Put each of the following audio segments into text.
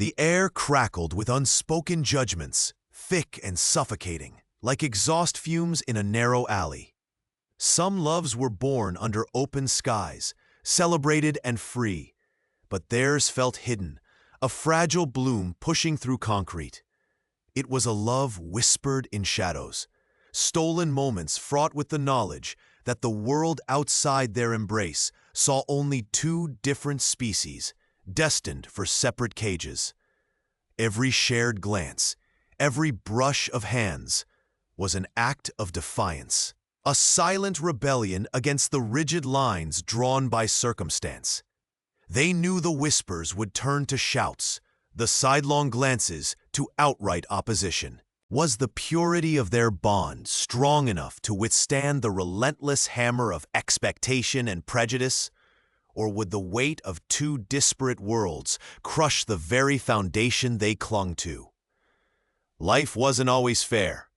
The air crackled with unspoken judgments, thick and suffocating, like exhaust fumes in a narrow alley. Some loves were born under open skies, celebrated and free, but theirs felt hidden, a fragile bloom pushing through concrete. It was a love whispered in shadows, stolen moments fraught with the knowledge that the world outside their embrace saw only two different species, destined for separate cages. Every shared glance, every brush of hands, was an act of defiance, a silent rebellion against the rigid lines drawn by circumstance. They knew the whispers would turn to shouts, the sidelong glances to outright opposition. Was the purity of their bond strong enough to withstand the relentless hammer of expectation and prejudice? Or would the weight of two disparate worlds crush the very foundation they clung to? Life wasn't always fair,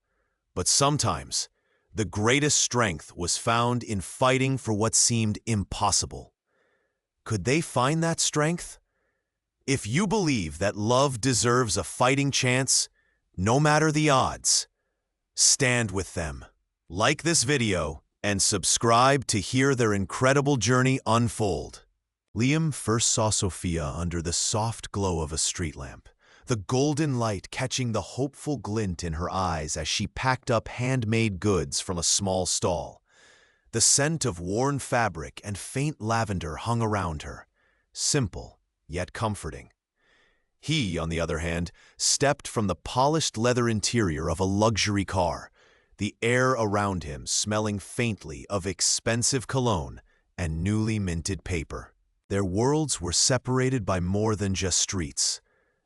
but sometimes the greatest strength was found in fighting for what seemed impossible. Could they find that strength? If you believe that love deserves a fighting chance, no matter the odds, stand with them. Like this video and subscribe to hear their incredible journey unfold. Liam first saw Sophia under the soft glow of a street lamp, the golden light catching the hopeful glint in her eyes as she packed up handmade goods from a small stall. The scent of worn fabric and faint lavender hung around her, simple yet comforting. He, on the other hand, stepped from the polished leather interior of a luxury car, the air around him smelling faintly of expensive cologne and newly minted paper. Their worlds were separated by more than just streets.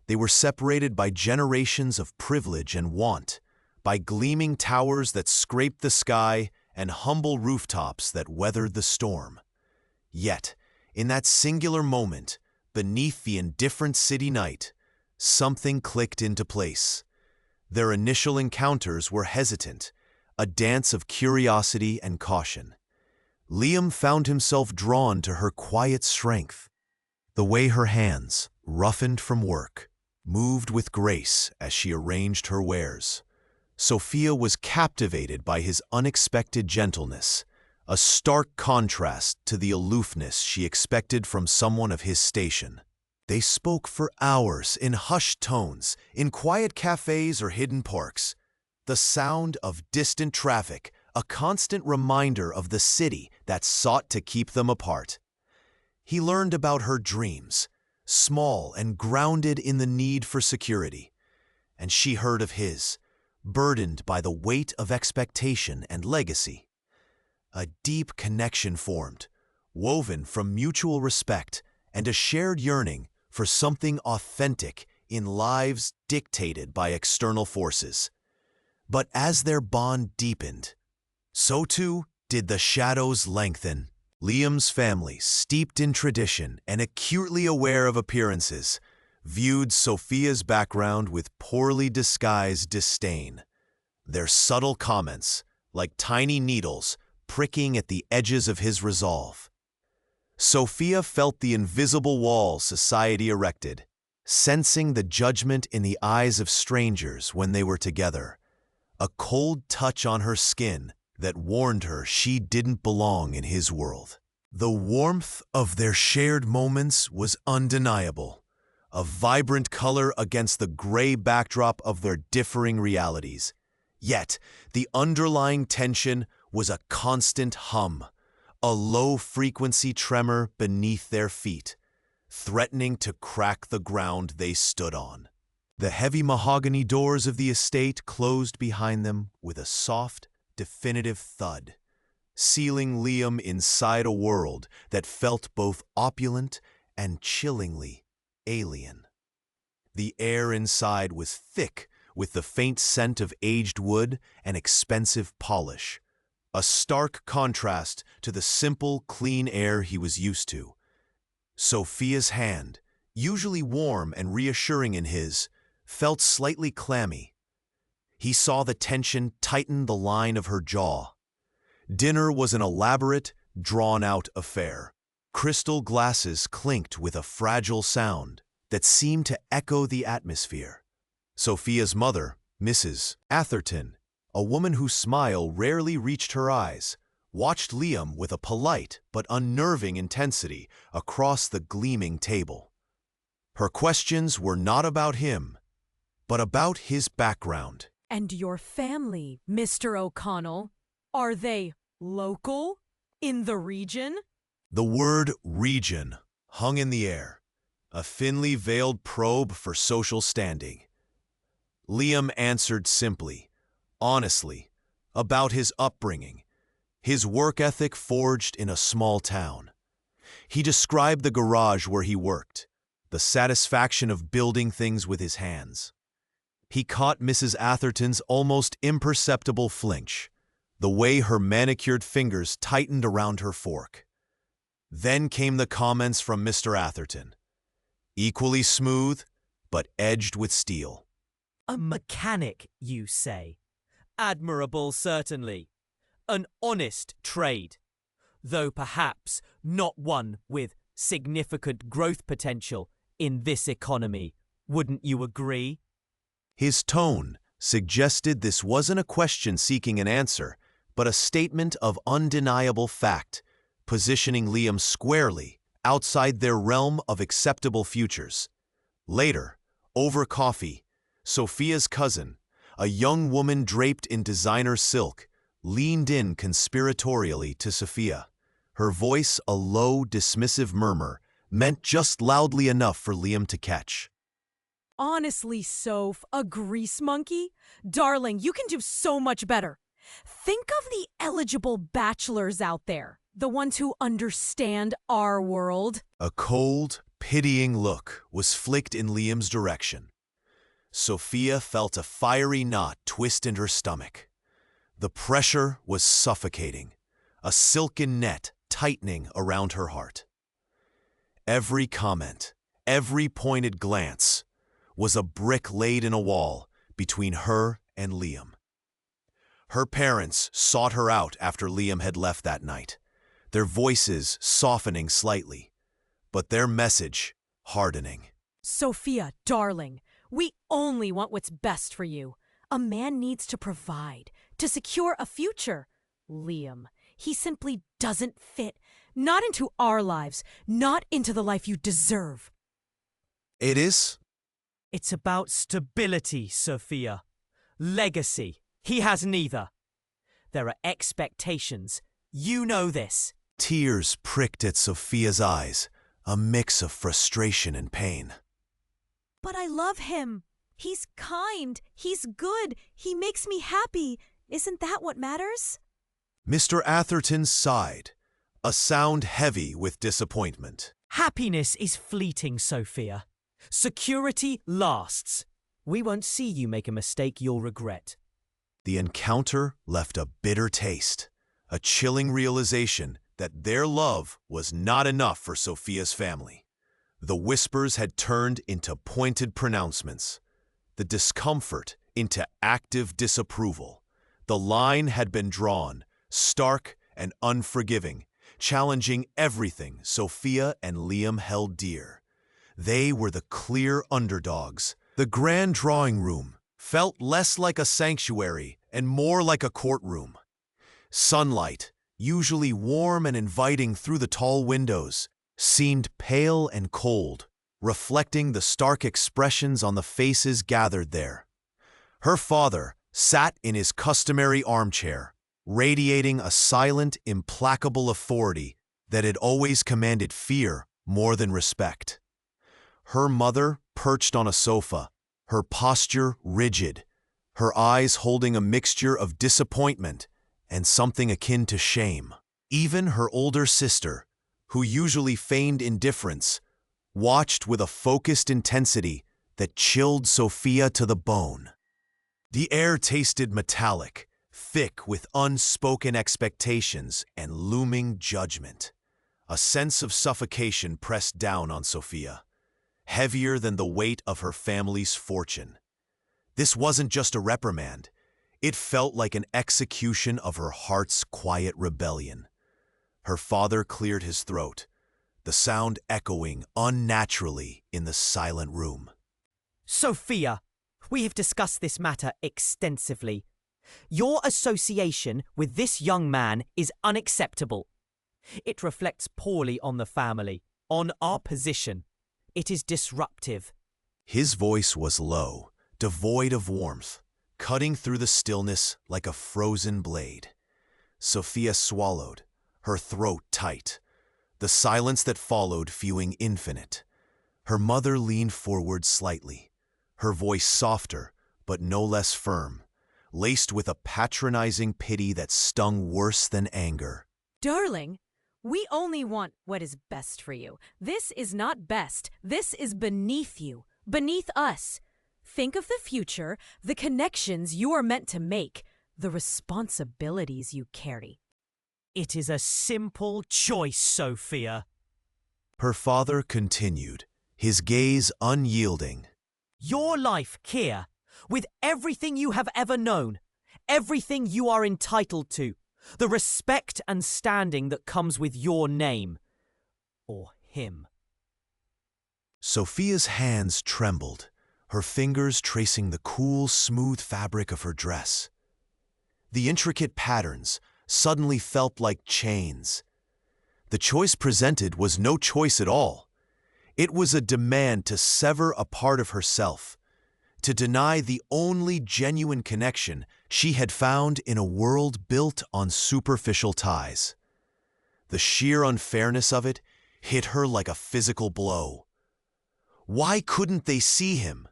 They were separated by generations of privilege and want, by gleaming towers that scraped the sky and humble rooftops that weathered the storm. Yet, in that singular moment, beneath the indifferent city night, something clicked into place. Their initial encounters were hesitant, a dance of curiosity and caution. Liam found himself drawn to her quiet strength, the way her hands, roughened from work, moved with grace as she arranged her wares. Sophia was captivated by his unexpected gentleness, a stark contrast to the aloofness she expected from someone of his station. They spoke for hours in hushed tones, in quiet cafes or hidden parks. The sound of distant traffic, a constant reminder of the city that sought to keep them apart. He learned about her dreams, small and grounded in the need for security, and she heard of his, burdened by the weight of expectation and legacy. A deep connection formed, woven from mutual respect and a shared yearning for something authentic in lives dictated by external forces. But as their bond deepened, so too did the shadows lengthen. Liam's family, steeped in tradition and acutely aware of appearances, viewed Sophia's background with poorly disguised disdain. Their subtle comments, like tiny needles, pricking at the edges of his resolve. Sophia felt the invisible wall society erected, sensing the judgment in the eyes of strangers when they were together, a cold touch on her skin that warned her she didn't belong in his world. The warmth of their shared moments was undeniable, a vibrant color against the gray backdrop of their differing realities. Yet, the underlying tension was a constant hum, a low-frequency tremor beneath their feet, threatening to crack the ground they stood on. The heavy mahogany doors of the estate closed behind them with a soft, definitive thud, sealing Liam inside a world that felt both opulent and chillingly alien. The air inside was thick with the faint scent of aged wood and expensive polish, a stark contrast to the simple, clean air he was used to. Sophia's hand, usually warm and reassuring in his, felt slightly clammy. He saw the tension tighten the line of her jaw. Dinner was an elaborate, drawn-out affair. Crystal glasses clinked with a fragile sound, that seemed to echo the atmosphere. Sophia's mother, Mrs. Atherton, a woman whose smile rarely reached her eyes, watched Liam with a polite but unnerving intensity across the gleaming table. Her questions were not about him, but about his background. And your family, Mr. O'Connell, are they local? In the region? The word region hung in the air, a thinly veiled probe for social standing. Liam answered simply, honestly, about his upbringing, his work ethic forged in a small town. He described the garage where he worked, the satisfaction of building things with his hands. He caught Mrs. Atherton's almost imperceptible flinch, the way her manicured fingers tightened around her fork. Then came the comments from Mr. Atherton, equally smooth, but edged with steel. A mechanic, you say? Admirable, certainly. An honest trade, though perhaps not one with significant growth potential in this economy. Wouldn't you agree? His tone suggested this wasn't a question seeking an answer, but a statement of undeniable fact, positioning Liam squarely outside their realm of acceptable futures. Later, over coffee, Sophia's cousin, a young woman draped in designer silk, leaned in conspiratorially to Sophia, her voice a low, dismissive murmur, meant just loudly enough for Liam to catch. Honestly, Soph, a grease monkey? Darling, you can do so much better. Think of the eligible bachelors out there, the ones who understand our world. A cold, pitying look was flicked in Liam's direction. Sophia felt a fiery knot twist in her stomach. The pressure was suffocating, a silken net tightening around her heart. Every comment, every pointed glance, was a brick laid in a wall between her and Liam. Her parents sought her out after Liam had left that night, their voices softening slightly, but their message hardening. Sophia, darling, we only want what's best for you. A man needs to provide, to secure a future. Liam, he simply doesn't fit, not into our lives, not into the life you deserve. It is? It's about stability, Sophia. Legacy. He has neither. There are expectations. You know this. Tears pricked at Sophia's eyes, a mix of frustration and pain. But I love him. He's kind. He's good. He makes me happy. Isn't that what matters? Mr. Atherton sighed, a sound heavy with disappointment. Happiness is fleeting, Sophia. Security lasts. We won't see you make a mistake you'll regret. The encounter left a bitter taste, a chilling realization that their love was not enough for Sophia's family. The whispers had turned into pointed pronouncements, the discomfort into active disapproval. The line had been drawn, stark and unforgiving, challenging everything Sophia and Liam held dear. They were the clear underdogs. The grand drawing room felt less like a sanctuary and more like a courtroom. Sunlight, usually warm and inviting through the tall windows, seemed pale and cold, reflecting the stark expressions on the faces gathered there. Her father sat in his customary armchair, radiating a silent, implacable authority that had always commanded fear more than respect. Her mother perched on a sofa, her posture rigid, her eyes holding a mixture of disappointment and something akin to shame. Even her older sister, who usually feigned indifference, watched with a focused intensity that chilled Sophia to the bone. The air tasted metallic, thick with unspoken expectations and looming judgment. A sense of suffocation pressed down on Sophia, heavier than the weight of her family's fortune. This wasn't just a reprimand. It felt like an execution of her heart's quiet rebellion. Her father cleared his throat, the the sound echoing unnaturally in the silent room. Sophia, we have discussed this matter extensively. Your association with this young man is unacceptable. It reflects poorly on the family, on our position. It is disruptive. His voice was low, devoid of warmth, cutting through the stillness like a frozen blade. Sophia swallowed, her throat tight, the silence that followed feeling infinite. Her mother leaned forward slightly, her voice softer but no less firm, laced with a patronizing pity that stung worse than anger. Darling, we only want what is best for you. This is not best. This is beneath you, beneath us. Think of the future, the connections you are meant to make, the responsibilities you carry. It is a simple choice, Sophia. Her father continued, his gaze unyielding. Your life, Keir, with everything you have ever known, everything you are entitled to, the respect and standing that comes with your name. Or him. Sophia's hands trembled, her fingers tracing the cool, smooth fabric of her dress. The intricate patterns suddenly felt like chains. The choice presented was no choice at all. It was a demand to sever a part of herself, to deny the only genuine connection she had found in a world built on superficial ties. The sheer unfairness of it hit her like a physical blow. Why couldn't they see him?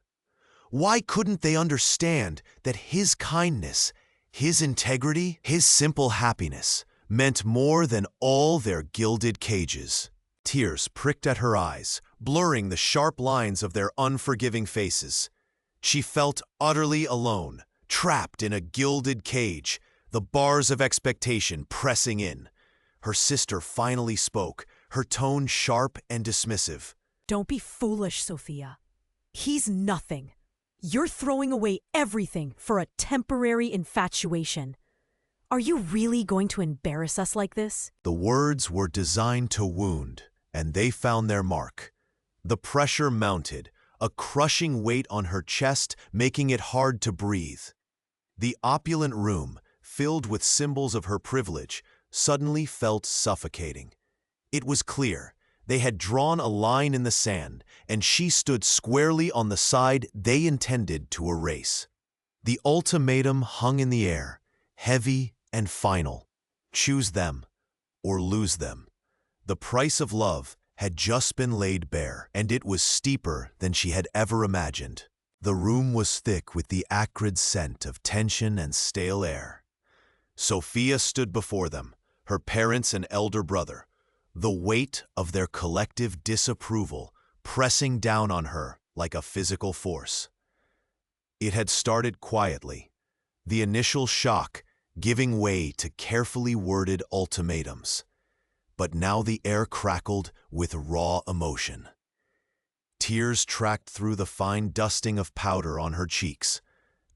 Why couldn't they understand that his kindness, his integrity, his simple happiness meant more than all their gilded cages? Tears pricked at her eyes, blurring the sharp lines of their unforgiving faces. She felt utterly alone, trapped in a gilded cage, the bars of expectation pressing in. Her sister finally spoke, her tone sharp and dismissive. Don't be foolish, Sophia. He's nothing. You're throwing away everything for a temporary infatuation. Are you really going to embarrass us like this? The words were designed to wound, and they found their mark. The pressure mounted, a crushing weight on her chest, making it hard to breathe. The opulent room, filled with symbols of her privilege, suddenly felt suffocating. It was clear they had drawn a line in the sand, and she stood squarely on the side they intended to erase. The ultimatum hung in the air, heavy and final. Choose them or lose them. The price of love had just been laid bare, and it was steeper than she had ever imagined. The room was thick with the acrid scent of tension and stale air. Sophia stood before them, her parents and elder brother, the weight of their collective disapproval pressing down on her like a physical force. It had started quietly, the initial shock giving way to carefully worded ultimatums. But now the air crackled with raw emotion. Tears tracked through the fine dusting of powder on her cheeks,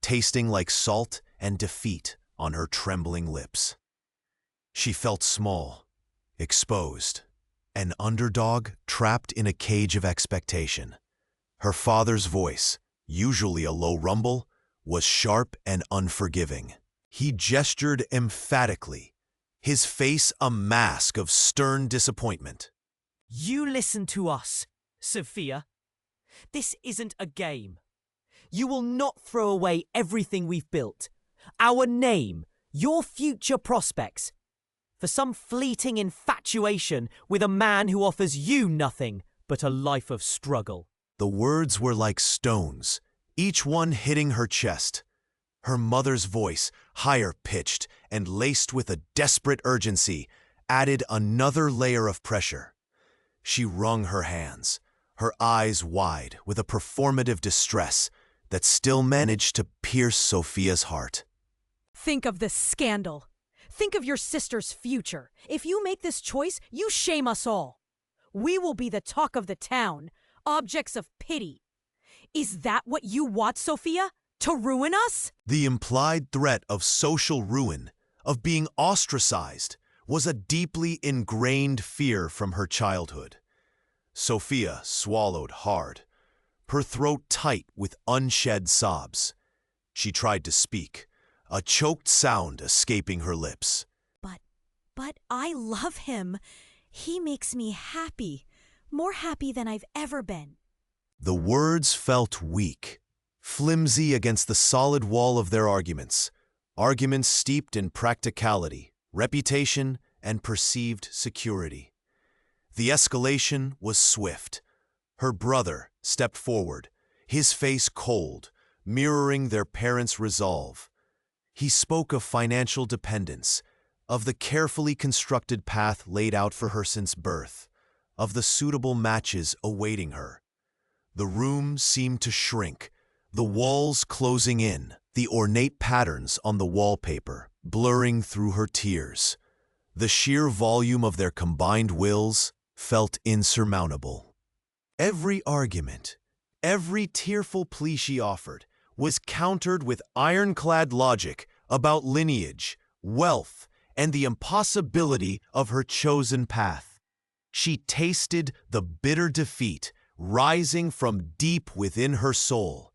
tasting like salt and defeat on her trembling lips. She felt small, exposed, an underdog trapped in a cage of expectation. Her father's voice, usually a low rumble, was sharp and unforgiving. He gestured emphatically, his face a mask of stern disappointment. You listen to us, Sophia. This isn't a game. You will not throw away everything we've built, our name, your future prospects, for some fleeting infatuation with a man who offers you nothing but a life of struggle. The words were like stones, each one hitting her chest. Her mother's voice, higher-pitched and laced with a desperate urgency, added another layer of pressure. She wrung her hands, her eyes wide with a performative distress that still managed to pierce Sophia's heart. Think of the scandal. Think of your sister's future. If you make this choice, you shame us all. We will be the talk of the town, objects of pity. Is that what you want, Sophia? To ruin us? The implied threat of social ruin, of being ostracized, was a deeply ingrained fear from her childhood. Sophia swallowed hard, her throat tight with unshed sobs. She tried to speak, a choked sound escaping her lips. But I love him. He makes me happy, more happy than I've ever been. The words felt weak, flimsy against the solid wall of their arguments steeped in practicality, reputation, and perceived security. The escalation was swift. Her brother stepped forward, his face cold, mirroring their parents' resolve. He spoke of financial dependence, of the carefully constructed path laid out for her since birth, of the suitable matches awaiting her. The room seemed to shrink, the walls closing in, the ornate patterns on the wallpaper blurring through her tears. The sheer volume of their combined wills felt insurmountable. Every argument, every tearful plea she offered, was countered with ironclad logic about lineage, wealth, and the impossibility of her chosen path. She tasted the bitter defeat rising from deep within her soul.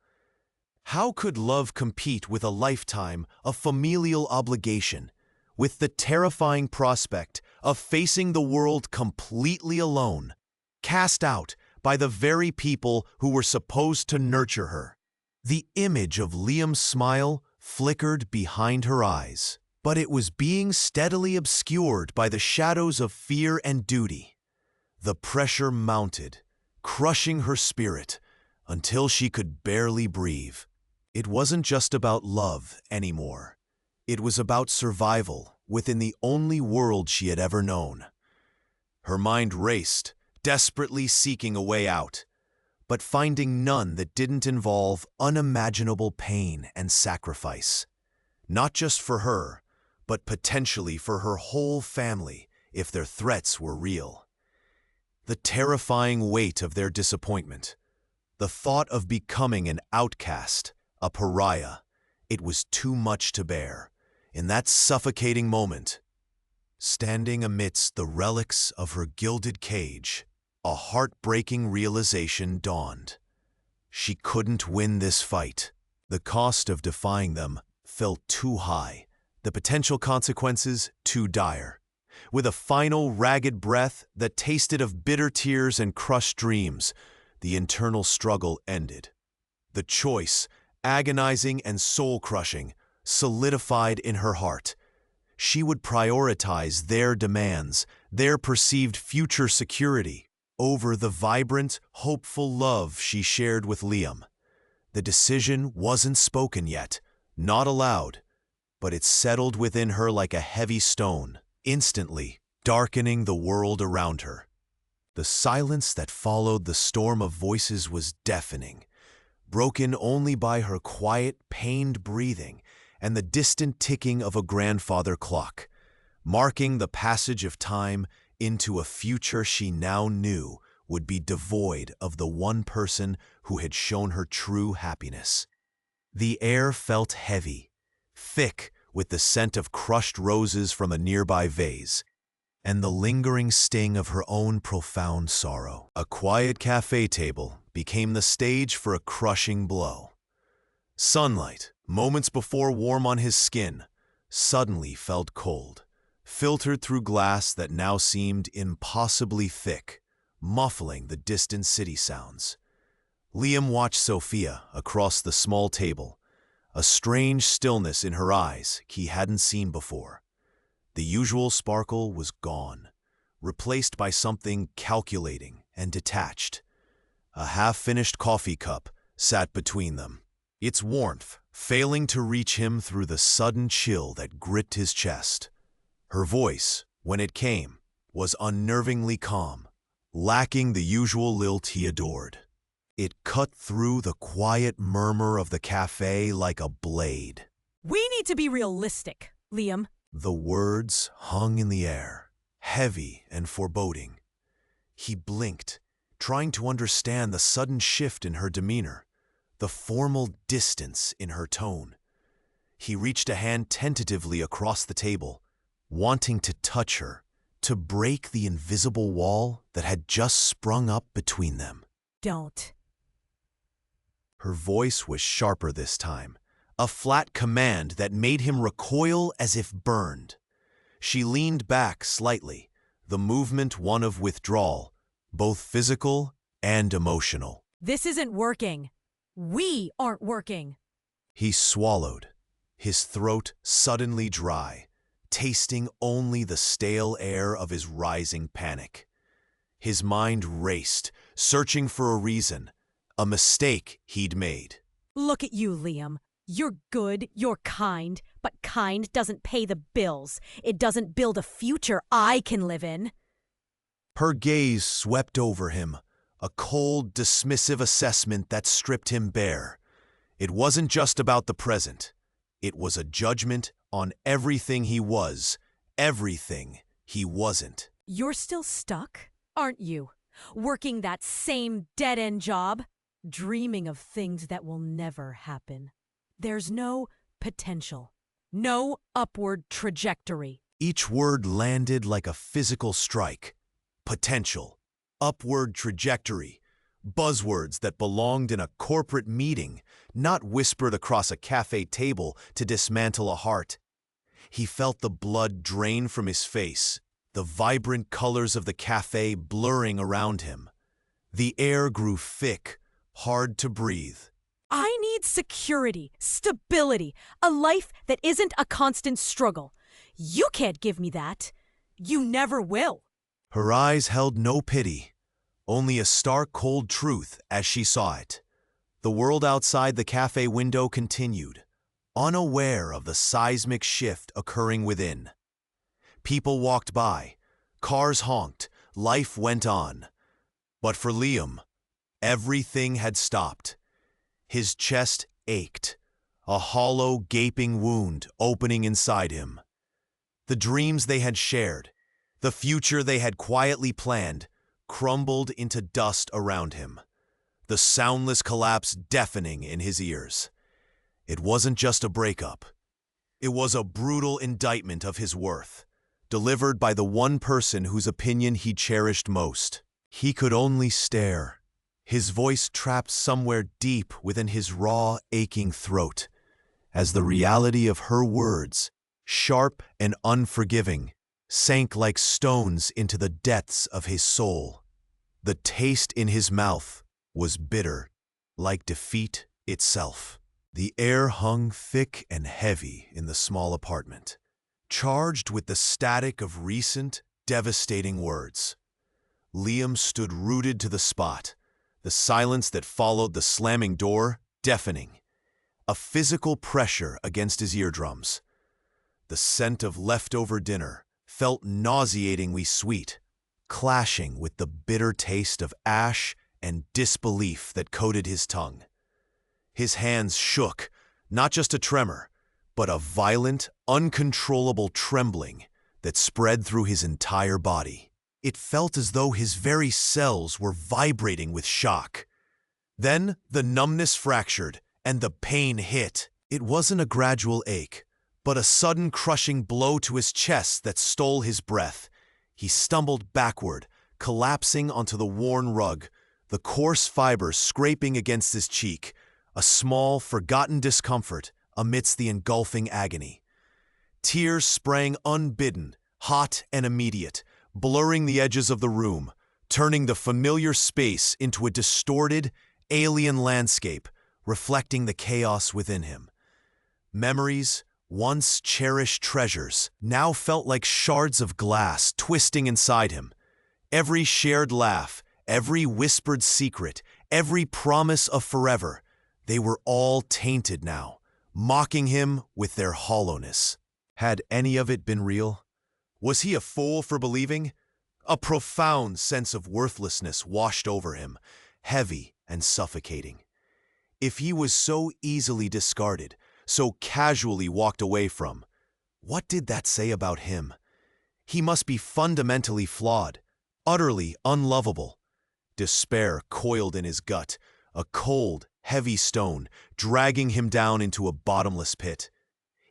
How could love compete with a lifetime of familial obligation, with the terrifying prospect of facing the world completely alone, cast out by the very people who were supposed to nurture her? The image of Liam's smile flickered behind her eyes, but it was being steadily obscured by the shadows of fear and duty. The pressure mounted, crushing her spirit until she could barely breathe. It wasn't just about love anymore. It was about survival within the only world she had ever known. Her mind raced, desperately seeking a way out, but finding none that didn't involve unimaginable pain and sacrifice. Not just for her, but potentially for her whole family if their threats were real. The terrifying weight of their disappointment, the thought of becoming an outcast, a pariah, it was too much to bear. In that suffocating moment, standing amidst the relics of her gilded cage, a heartbreaking realization dawned. She couldn't win this fight. The cost of defying them felt too high, the potential consequences too dire. With a final ragged breath that tasted of bitter tears and crushed dreams, the internal struggle ended. The choice, agonizing and soul-crushing, solidified in her heart. She would prioritize their demands, their perceived future security, over the vibrant, hopeful love she shared with Liam. The decision wasn't spoken yet, not aloud, but it settled within her like a heavy stone, instantly darkening the world around her. The silence that followed the storm of voices was deafening, broken only by her quiet, pained breathing and the distant ticking of a grandfather clock, marking the passage of time into a future she now knew would be devoid of the one person who had shown her true happiness. The air felt heavy, thick with the scent of crushed roses from a nearby vase, and the lingering sting of her own profound sorrow. A quiet cafe table became the stage for a crushing blow. Sunlight, moments before warm on his skin, suddenly felt cold, filtered through glass that now seemed impossibly thick, muffling the distant city sounds. Liam watched Sophia across the small table, a strange stillness in her eyes he hadn't seen before. The usual sparkle was gone, replaced by something calculating and detached. A half-finished coffee cup sat between them, its warmth failing to reach him through the sudden chill that gripped his chest. Her voice, when it came, was unnervingly calm, lacking the usual lilt he adored. It cut through the quiet murmur of the cafe like a blade. We need to be realistic, Liam. The words hung in the air, heavy and foreboding. He blinked, trying to understand the sudden shift in her demeanor, the formal distance in her tone. He reached a hand tentatively across the table, wanting to touch her, to break the invisible wall that had just sprung up between them. Don't. Her voice was sharper this time, a flat command that made him recoil as if burned. She leaned back slightly, the movement one of withdrawal, both physical and emotional. This isn't working. We aren't working. He swallowed, his throat suddenly dry, tasting only the stale air of his rising panic. His mind raced, searching for a reason, a mistake he'd made. Look at you, Liam. You're good, you're kind, but kind doesn't pay the bills. It doesn't build a future I can live in. Her gaze swept over him, a cold, dismissive assessment that stripped him bare. It wasn't just about the present. It was a judgment on everything he was, everything he wasn't. You're still stuck, aren't you? Working that same dead-end job, dreaming of things that will never happen. There's no potential, no upward trajectory. Each word landed like a physical strike. Potential, upward trajectory, buzzwords that belonged in a corporate meeting, not whispered across a cafe table to dismantle a heart. He felt the blood drain from his face, the vibrant colors of the cafe blurring around him. The air grew thick, hard to breathe. I need security, stability, a life that isn't a constant struggle. You can't give me that. You never will. Her eyes held no pity, only a stark cold truth as she saw it. The world outside the cafe window continued, unaware of the seismic shift occurring within. People walked by, cars honked, life went on. But for Liam, everything had stopped. His chest ached, a hollow, gaping wound opening inside him. The dreams they had shared, the future they had quietly planned, crumbled into dust around him, the soundless collapse deafening in his ears. It wasn't just a breakup. It was a brutal indictment of his worth, delivered by the one person whose opinion he cherished most. He could only stare, his voice trapped somewhere deep within his raw, aching throat, as the reality of her words, sharp and unforgiving, sank like stones into the depths of his soul. The taste in his mouth was bitter, like defeat itself. The air hung thick and heavy in the small apartment, charged with the static of recent, devastating words. Liam stood rooted to the spot, the silence that followed the slamming door deafening, a physical pressure against his eardrums. The scent of leftover dinner felt nauseatingly sweet, clashing with the bitter taste of ash and disbelief that coated his tongue. His hands shook, not just a tremor, but a violent, uncontrollable trembling that spread through his entire body. It felt as though his very cells were vibrating with shock. Then the numbness fractured and the pain hit. It wasn't a gradual ache, but a sudden crushing blow to his chest that stole his breath. He stumbled backward, collapsing onto the worn rug, the coarse fibers scraping against his cheek, a small, forgotten discomfort amidst the engulfing agony. Tears sprang unbidden, hot and immediate, blurring the edges of the room, turning the familiar space into a distorted, alien landscape, reflecting the chaos within him. Memories, once cherished treasures, now felt like shards of glass twisting inside him. Every shared laugh, every whispered secret, every promise of forever, they were all tainted now, mocking him with their hollowness. Had any of it been real? Was he a fool for believing? A profound sense of worthlessness washed over him, heavy and suffocating. If he was so easily discarded, so casually walked away from, what did that say about him? He must be fundamentally flawed, utterly unlovable. Despair coiled in his gut, a cold, heavy stone dragging him down into a bottomless pit.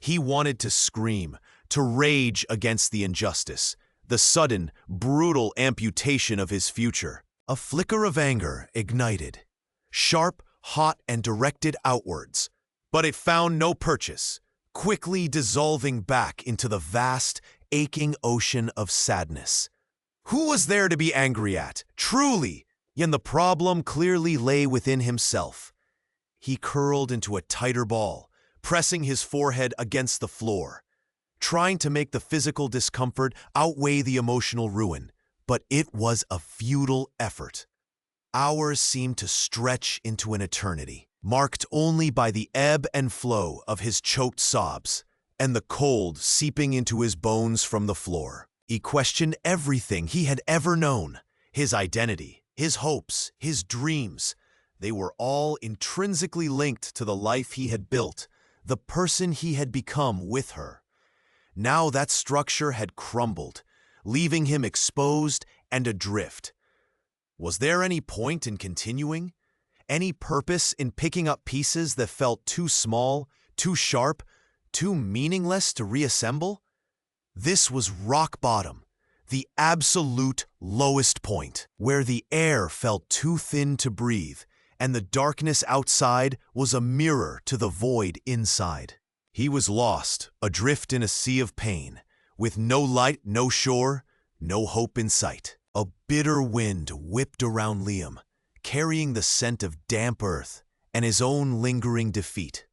He wanted to scream, to rage against the injustice, the sudden, brutal amputation of his future. A flicker of anger ignited, sharp, hot, and directed outwards, but it found no purchase, quickly dissolving back into the vast, aching ocean of sadness. Who was there to be angry at, truly? And the problem clearly lay within himself. He curled into a tighter ball, pressing his forehead against the floor, trying to make the physical discomfort outweigh the emotional ruin. But it was a futile effort. Hours seemed to stretch into an eternity, marked only by the ebb and flow of his choked sobs and the cold seeping into his bones from the floor. He questioned everything he had ever known, his identity, his hopes, his dreams. They were all intrinsically linked to the life he had built, the person he had become with her. Now that structure had crumbled, leaving him exposed and adrift. Was there any point in continuing? Any purpose in picking up pieces that felt too small, too sharp, too meaningless to reassemble? This was rock bottom, the absolute lowest point, where the air felt too thin to breathe, and the darkness outside was a mirror to the void inside. He was lost, adrift in a sea of pain, with no light, no shore, no hope in sight. A bitter wind whipped around Liam, carrying the scent of damp earth and his own lingering defeat.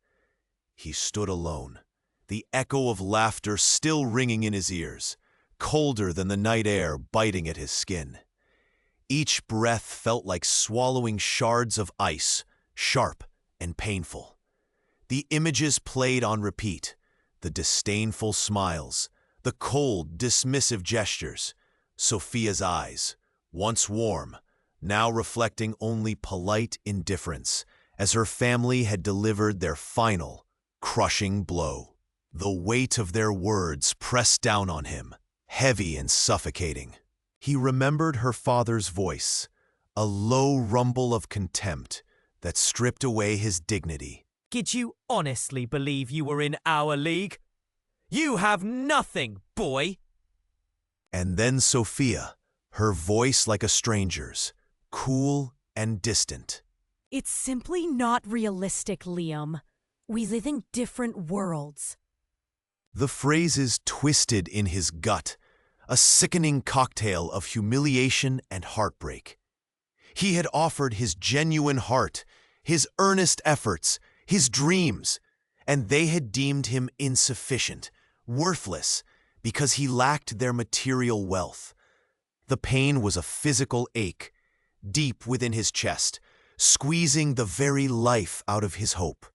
He stood alone, the echo of laughter still ringing in his ears, colder than the night air biting at his skin. Each breath felt like swallowing shards of ice, sharp and painful. The images played on repeat, the disdainful smiles, the cold, dismissive gestures, Sophia's eyes, once warm, now reflecting only polite indifference, as her family had delivered their final, crushing blow. The weight of their words pressed down on him, heavy and suffocating. He remembered her father's voice, a low rumble of contempt that stripped away his dignity. Did you honestly believe you were in our league? You have nothing, boy! And then Sophia, her voice like a stranger's, cool and distant. It's simply not realistic, Liam. We live in different worlds. The phrases twisted in his gut, a sickening cocktail of humiliation and heartbreak. He had offered his genuine heart, his earnest efforts, his dreams, and they had deemed him insufficient, worthless, because he lacked their material wealth. The pain was a physical ache, deep within his chest, squeezing the very life out of his hope.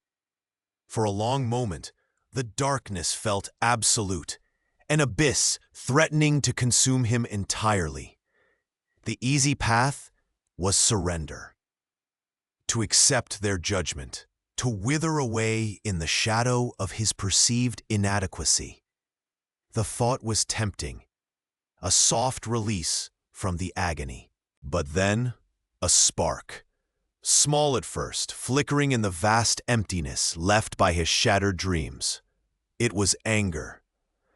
For a long moment, the darkness felt absolute, an abyss threatening to consume him entirely. The easy path was surrender. To accept their judgment, to wither away in the shadow of his perceived inadequacy. The thought was tempting, a soft release from the agony. But then, a spark, small at first, flickering in the vast emptiness left by his shattered dreams. It was anger,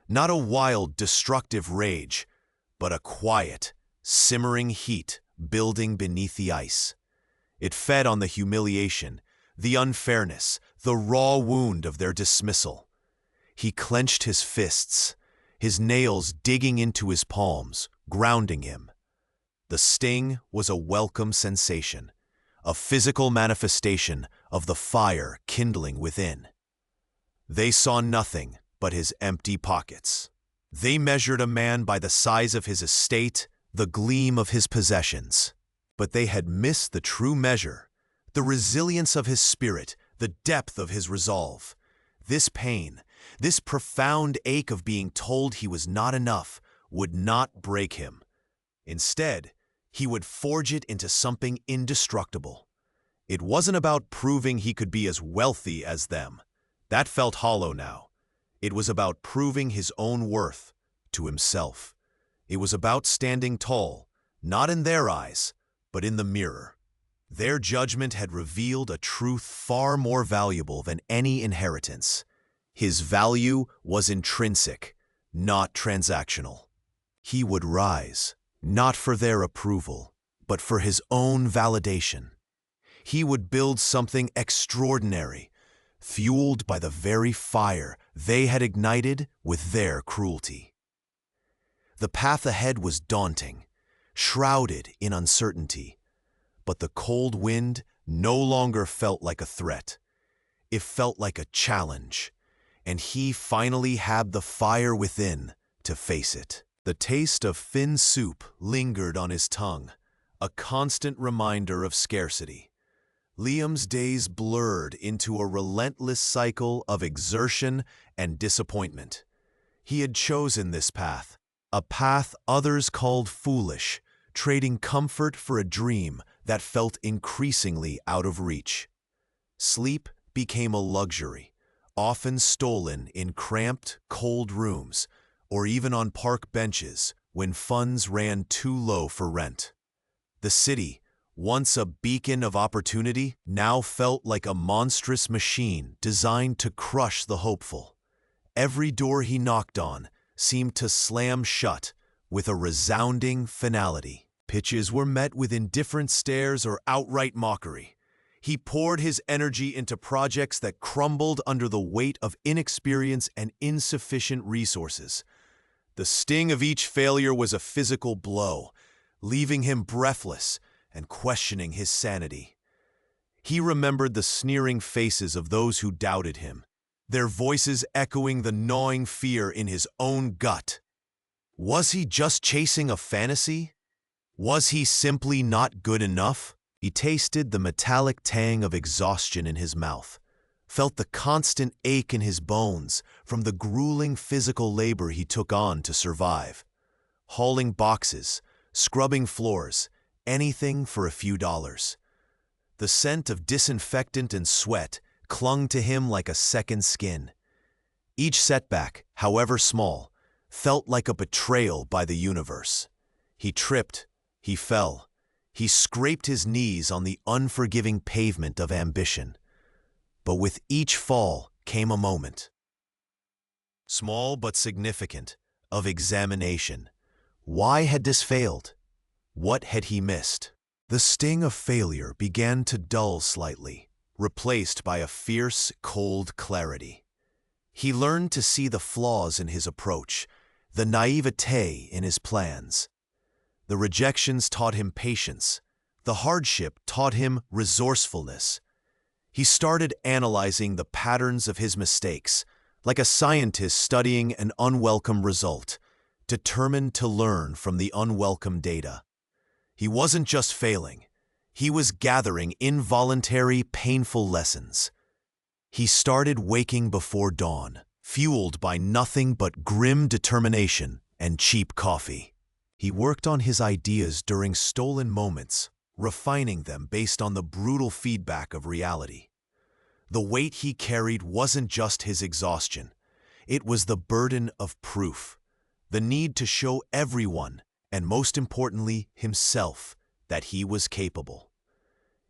not a wild, destructive rage, but a quiet, simmering heat building beneath the ice. It fed on the humiliation, the unfairness, the raw wound of their dismissal. He clenched his fists, his nails digging into his palms, grounding him. The sting was a welcome sensation, a physical manifestation of the fire kindling within. They saw nothing but his empty pockets. They measured a man by the size of his estate, the gleam of his possessions. But they had missed the true measure, the resilience of his spirit, the depth of his resolve. This pain, this profound ache of being told he was not enough, would not break him. Instead, he would forge it into something indestructible. It wasn't about proving he could be as wealthy as them. That felt hollow now. It was about proving his own worth to himself. It was about standing tall, not in their eyes, but in the mirror. Their judgment had revealed a truth far more valuable than any inheritance. His value was intrinsic, not transactional. He would rise, not for their approval, but for his own validation. He would build something extraordinary, fueled by the very fire they had ignited with their cruelty. The path ahead was daunting, shrouded in uncertainty, but the cold wind no longer felt like a threat. It felt like a challenge, and he finally had the fire within to face it. The taste of thin soup lingered on his tongue, a constant reminder of scarcity. Liam's days blurred into a relentless cycle of exertion and disappointment. He had chosen this path, a path others called foolish, trading comfort for a dream that felt increasingly out of reach. Sleep became a luxury, often stolen in cramped, cold rooms, or even on park benches when funds ran too low for rent. The city, once a beacon of opportunity, now felt like a monstrous machine designed to crush the hopeful. Every door he knocked on seemed to slam shut with a resounding finality. Pitches were met with indifferent stares or outright mockery. He poured his energy into projects that crumbled under the weight of inexperience and insufficient resources. The sting of each failure was a physical blow, leaving him breathless and questioning his sanity. He remembered the sneering faces of those who doubted him, their voices echoing the gnawing fear in his own gut. Was he just chasing a fantasy? Was he simply not good enough? He tasted the metallic tang of exhaustion in his mouth, felt the constant ache in his bones from the grueling physical labor he took on to survive. Hauling boxes, scrubbing floors, anything for a few dollars. The scent of disinfectant and sweat clung to him like a second skin. Each setback, however small, felt like a betrayal by the universe. He tripped, he fell, he scraped his knees on the unforgiving pavement of ambition. But with each fall came a moment, small but significant, of examination. Why had this failed? What had he missed? The sting of failure began to dull slightly, replaced by a fierce, cold clarity. He learned to see the flaws in his approach, the naivete in his plans. The rejections taught him patience. The hardship taught him resourcefulness. He started analyzing the patterns of his mistakes, like a scientist studying an unwelcome result, determined to learn from the unwelcome data. He wasn't just failing. He was gathering involuntary, painful lessons. He started waking before dawn, fueled by nothing but grim determination and cheap coffee. He worked on his ideas during stolen moments, refining them based on the brutal feedback of reality. The weight he carried wasn't just his exhaustion. It was the burden of proof, the need to show everyone, and most importantly, himself, that he was capable.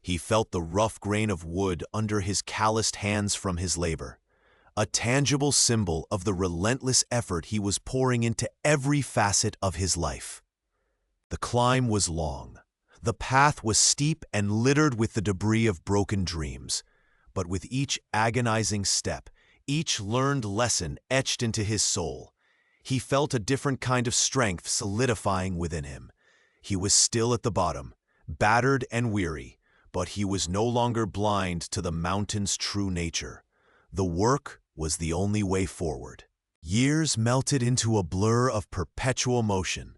He felt the rough grain of wood under his calloused hands from his labor, a tangible symbol of the relentless effort he was pouring into every facet of his life. The climb was long. The path was steep and littered with the debris of broken dreams. But with each agonizing step, each learned lesson etched into his soul, he felt a different kind of strength solidifying within him. He was still at the bottom, battered and weary, but he was no longer blind to the mountain's true nature. The work was the only way forward. Years melted into a blur of perpetual motion.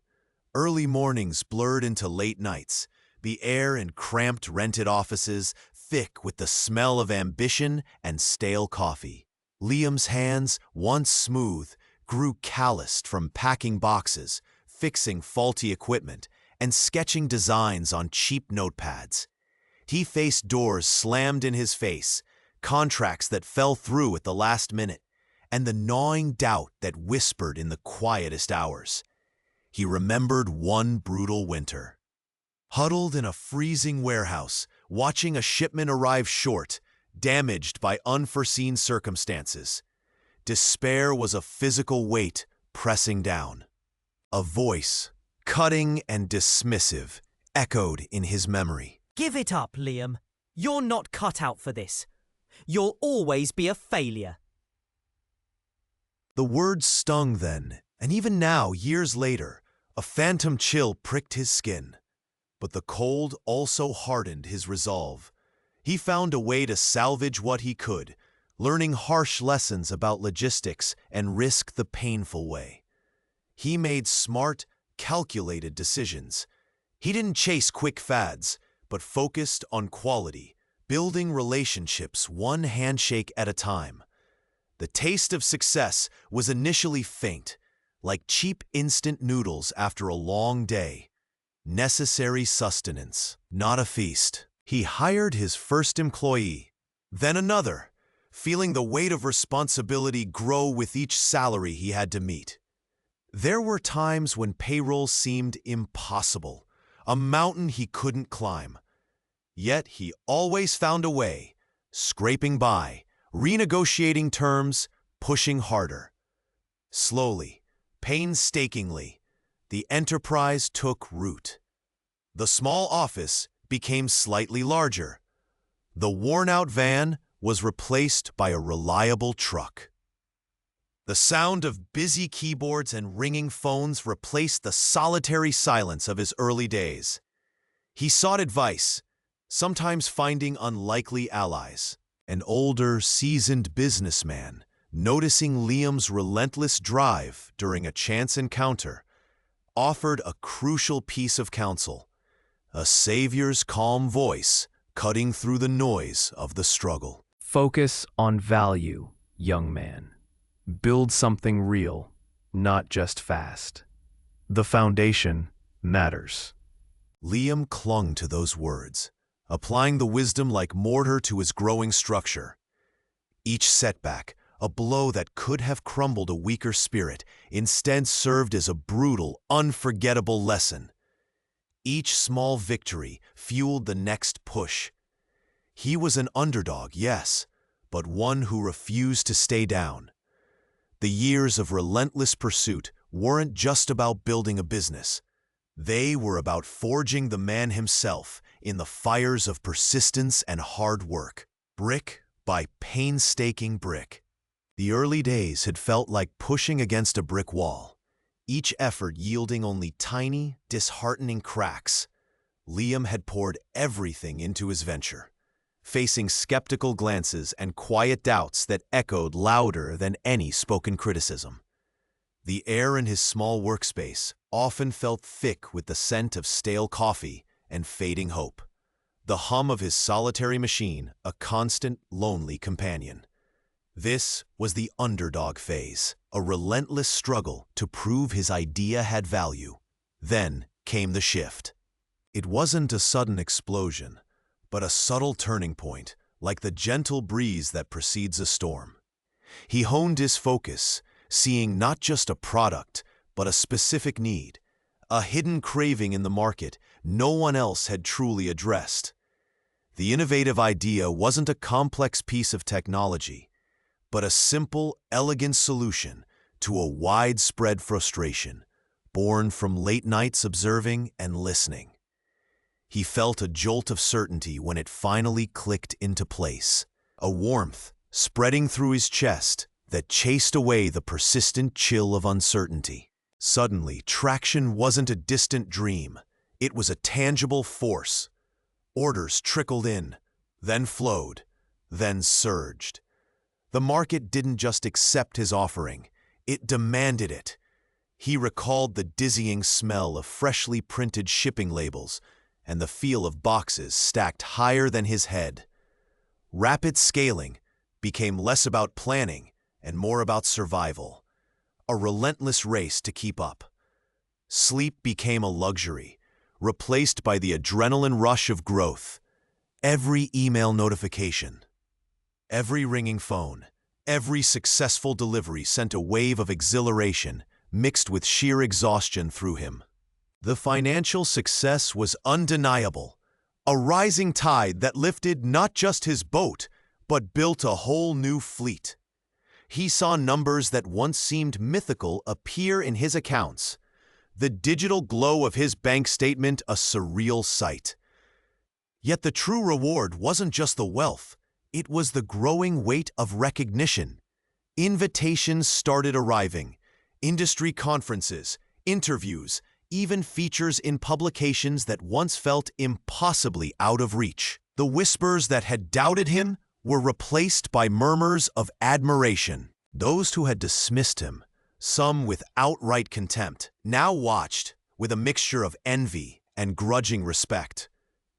Early mornings blurred into late nights, the air in cramped rented offices thick with the smell of ambition and stale coffee. Liam's hands, once smooth, grew calloused from packing boxes, fixing faulty equipment, and sketching designs on cheap notepads. He faced doors slammed in his face, contracts that fell through at the last minute, and the gnawing doubt that whispered in the quietest hours. He remembered one brutal winter. Huddled in a freezing warehouse, watching a shipment arrive short, damaged by unforeseen circumstances. Despair was a physical weight pressing down. A voice, cutting and dismissive, echoed in his memory. Give it up, Liam. You're not cut out for this. You'll always be a failure. The words stung then, and even now, years later, a phantom chill pricked his skin. But the cold also hardened his resolve. He found a way to salvage what he could, learning harsh lessons about logistics and risk the painful way. He made smart, calculated decisions. He didn't chase quick fads, but focused on quality, building relationships one handshake at a time. The taste of success was initially faint, like cheap instant noodles after a long day. Necessary sustenance, not a feast. He hired his first employee, then another, feeling the weight of responsibility grow with each salary he had to meet. There were times when payroll seemed impossible, a mountain he couldn't climb. Yet he always found a way, scraping by, renegotiating terms, pushing harder. Slowly, painstakingly, the enterprise took root. The small office became slightly larger. The worn-out van was replaced by a reliable truck. The sound of busy keyboards and ringing phones replaced the solitary silence of his early days. He sought advice, sometimes finding unlikely allies. An older, seasoned businessman, noticing Liam's relentless drive during a chance encounter, offered a crucial piece of counsel, a savior's calm voice cutting through the noise of the struggle. Focus on value, young man. Build something real, not just fast. The foundation matters. Liam clung to those words, applying the wisdom like mortar to his growing structure. Each setback, a blow that could have crumbled a weaker spirit, instead served as a brutal, unforgettable lesson. Each small victory fueled the next push. He was an underdog, yes, but one who refused to stay down. The years of relentless pursuit weren't just about building a business. They were about forging the man himself in the fires of persistence and hard work, brick by painstaking brick. The early days had felt like pushing against a brick wall, each effort yielding only tiny, disheartening cracks. Liam had poured everything into his venture, facing skeptical glances and quiet doubts that echoed louder than any spoken criticism. The air in his small workspace often felt thick with the scent of stale coffee and fading hope. The hum of his solitary machine, a constant, lonely companion. This was the underdog phase, a relentless struggle to prove his idea had value. Then came the shift. It wasn't a sudden explosion, but a subtle turning point, like the gentle breeze that precedes a storm. He honed his focus, seeing not just a product, but a specific need, a hidden craving in the market no one else had truly addressed. The innovative idea wasn't a complex piece of technology, but a simple, elegant solution to a widespread frustration, born from late nights observing and listening. He felt a jolt of certainty when it finally clicked into place, a warmth spreading through his chest that chased away the persistent chill of uncertainty. Suddenly, traction wasn't a distant dream. It was a tangible force. Orders trickled in, then flowed, then surged. The market didn't just accept his offering, it demanded it. He recalled the dizzying smell of freshly printed shipping labels and the feel of boxes stacked higher than his head. Rapid scaling became less about planning and more about survival, a relentless race to keep up. Sleep became a luxury, replaced by the adrenaline rush of growth. Every email notification, every ringing phone, every successful delivery sent a wave of exhilaration mixed with sheer exhaustion through him. The financial success was undeniable, a rising tide that lifted not just his boat, but built a whole new fleet. He saw numbers that once seemed mythical appear in his accounts. the digital glow of his bank statement a surreal sight. Yet the true reward wasn't just the wealth, it was the growing weight of recognition. Invitations started arriving, industry conferences, interviews, even features in publications that once felt impossibly out of reach. The whispers that had doubted him were replaced by murmurs of admiration. Those who had dismissed him, some with outright contempt, now watched with a mixture of envy and grudging respect.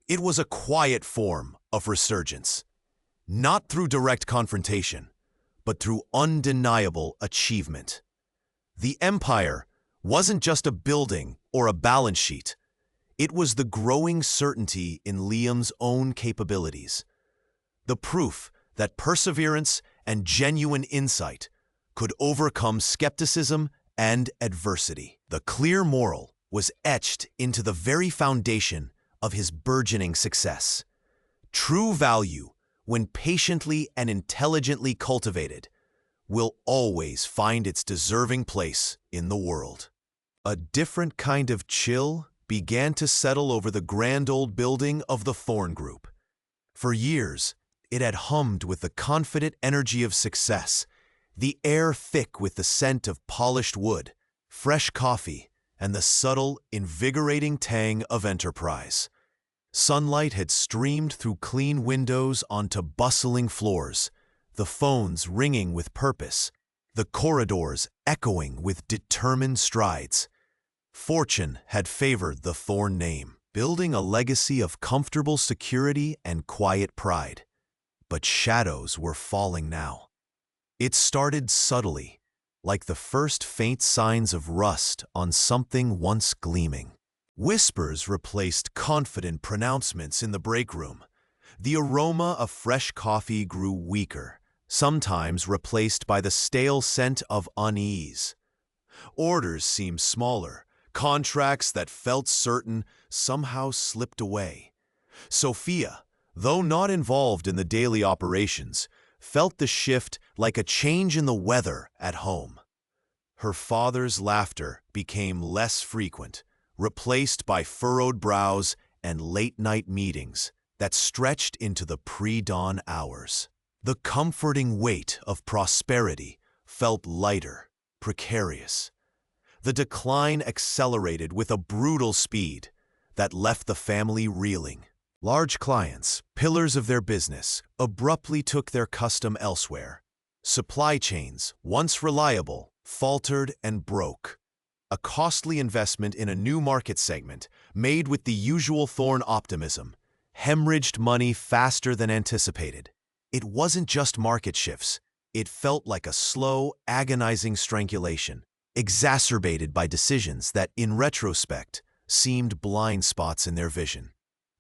It was a quiet form of resurgence, not through direct confrontation, but through undeniable achievement. The empire wasn't just a building or a balance sheet. It was the growing certainty in Liam's own capabilities, the proof that perseverance and genuine insight could overcome skepticism and adversity. The clear moral was etched into the very foundation of his burgeoning success. True value, when patiently and intelligently cultivated, will always find its deserving place in the world. A different kind of chill began to settle over the grand old building of the Thorn Group. For years, it had hummed with the confident energy of success, the air thick with the scent of polished wood, fresh coffee, and the subtle, invigorating tang of enterprise. Sunlight had streamed through clean windows onto bustling floors, the phones ringing with purpose, the corridors echoing with determined strides. Fortune had favored the Thorn name, building a legacy of comfortable security and quiet pride. But shadows were falling now. It started subtly, like the first faint signs of rust on something once gleaming. Whispers replaced confident pronouncements in the break room. The aroma of fresh coffee grew weaker, sometimes replaced by the stale scent of unease. Orders seemed smaller. Contracts that felt certain somehow slipped away. Sophia, though not involved in the daily operations, felt the shift like a change in the weather at home. Her father's laughter became less frequent, replaced by furrowed brows and late-night meetings that stretched into the pre-dawn hours. The comforting weight of prosperity felt lighter, precarious. The decline accelerated with a brutal speed that left the family reeling. Large clients, pillars of their business, abruptly took their custom elsewhere. Supply chains, once reliable, faltered and broke. A costly investment in a new market segment, made with the usual Thorn optimism, hemorrhaged money faster than anticipated. It wasn't just market shifts. It felt like a slow, agonizing strangulation, exacerbated by decisions that, in retrospect, seemed blind spots in their vision.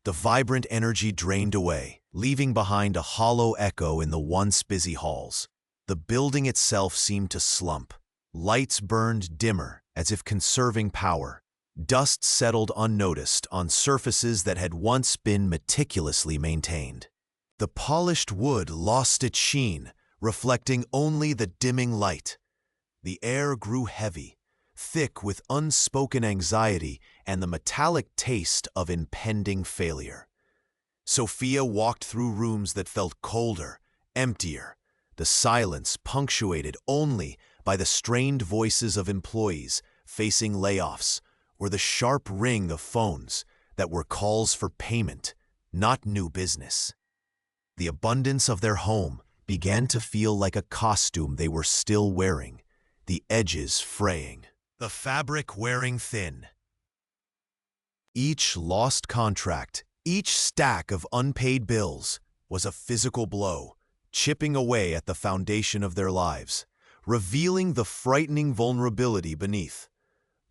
The vibrant energy drained away, leaving behind a hollow echo in the once busy halls. The building itself seemed to slump. Lights burned dimmer, as if conserving power. Dust settled unnoticed on surfaces that had once been meticulously maintained. The polished wood lost its sheen, reflecting only the dimming light. The air grew heavy, thick with unspoken anxiety and the metallic taste of impending failure. Sophia walked through rooms that felt colder, emptier, the silence punctuated only by the strained voices of employees facing layoffs or the sharp ring of phones that were calls for payment, not new business. The abundance of their home began to feel like a costume they were still wearing, the edges fraying, the fabric wearing thin. Each lost contract, each stack of unpaid bills, was a physical blow, chipping away at the foundation of their lives, revealing the frightening vulnerability beneath.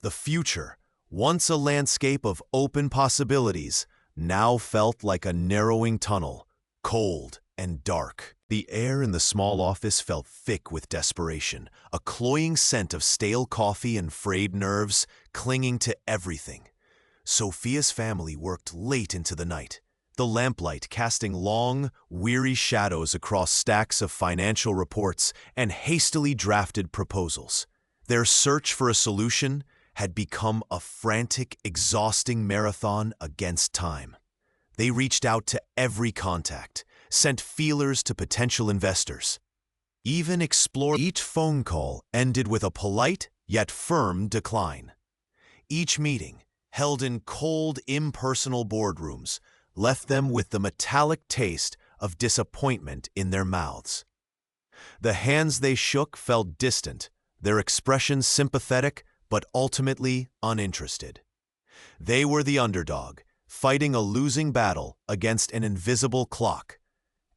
The future, once a landscape of open possibilities, now felt like a narrowing tunnel, cold and dark. The air in the small office felt thick with desperation, a cloying scent of stale coffee and frayed nerves clinging to everything. Sophia's family worked late into the night, the lamplight casting long, weary shadows across stacks of financial reports and hastily drafted proposals. Their search for a solution had become a frantic, exhausting marathon against time. They reached out to every contact, sent feelers to potential investors, even explored. Each phone call ended with a polite yet firm decline. Each meeting, held in cold, impersonal boardrooms, left them with the metallic taste of disappointment in their mouths. The hands they shook felt distant, their expressions sympathetic but ultimately uninterested. They were the underdog, fighting a losing battle against an invisible clock,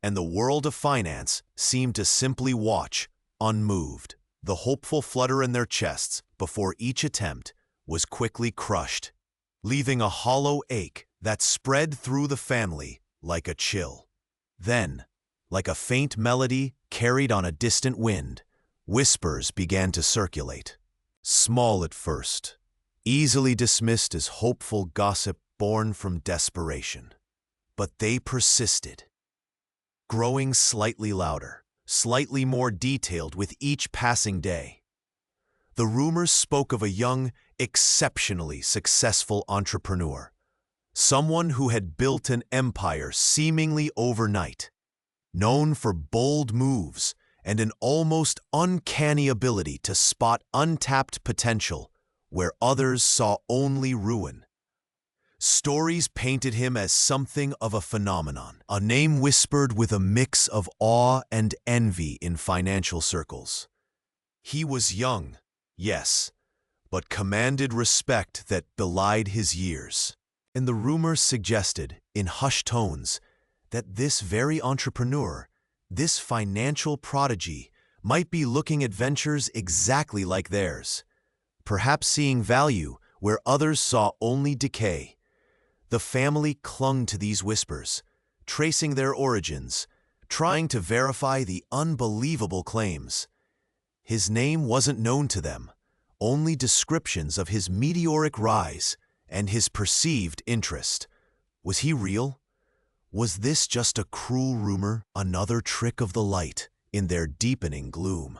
and the world of finance seemed to simply watch, unmoved. The hopeful flutter in their chests before each attempt was quickly crushed, leaving a hollow ache that spread through the family like a chill. Then, like a faint melody carried on a distant wind, whispers began to circulate. Small at first, easily dismissed as hopeful gossip born from desperation. But they persisted, growing slightly louder, slightly more detailed with each passing day. The rumors spoke of a young, exceptionally successful entrepreneur, someone who had built an empire seemingly overnight, known for bold moves and an almost uncanny ability to spot untapped potential where others saw only ruin. Stories painted him as something of a phenomenon, a name whispered with a mix of awe and envy in financial circles. He was young, yes, but commanded respect that belied his years. And the rumors suggested, in hushed tones, that this very entrepreneur, this financial prodigy, might be looking at ventures exactly like theirs, perhaps seeing value where others saw only decay. The family clung to these whispers, tracing their origins, trying to verify the unbelievable claims. His name wasn't known to them, only descriptions of his meteoric rise and his perceived interest. Was he real? Was this just a cruel rumor, another trick of the light in their deepening gloom?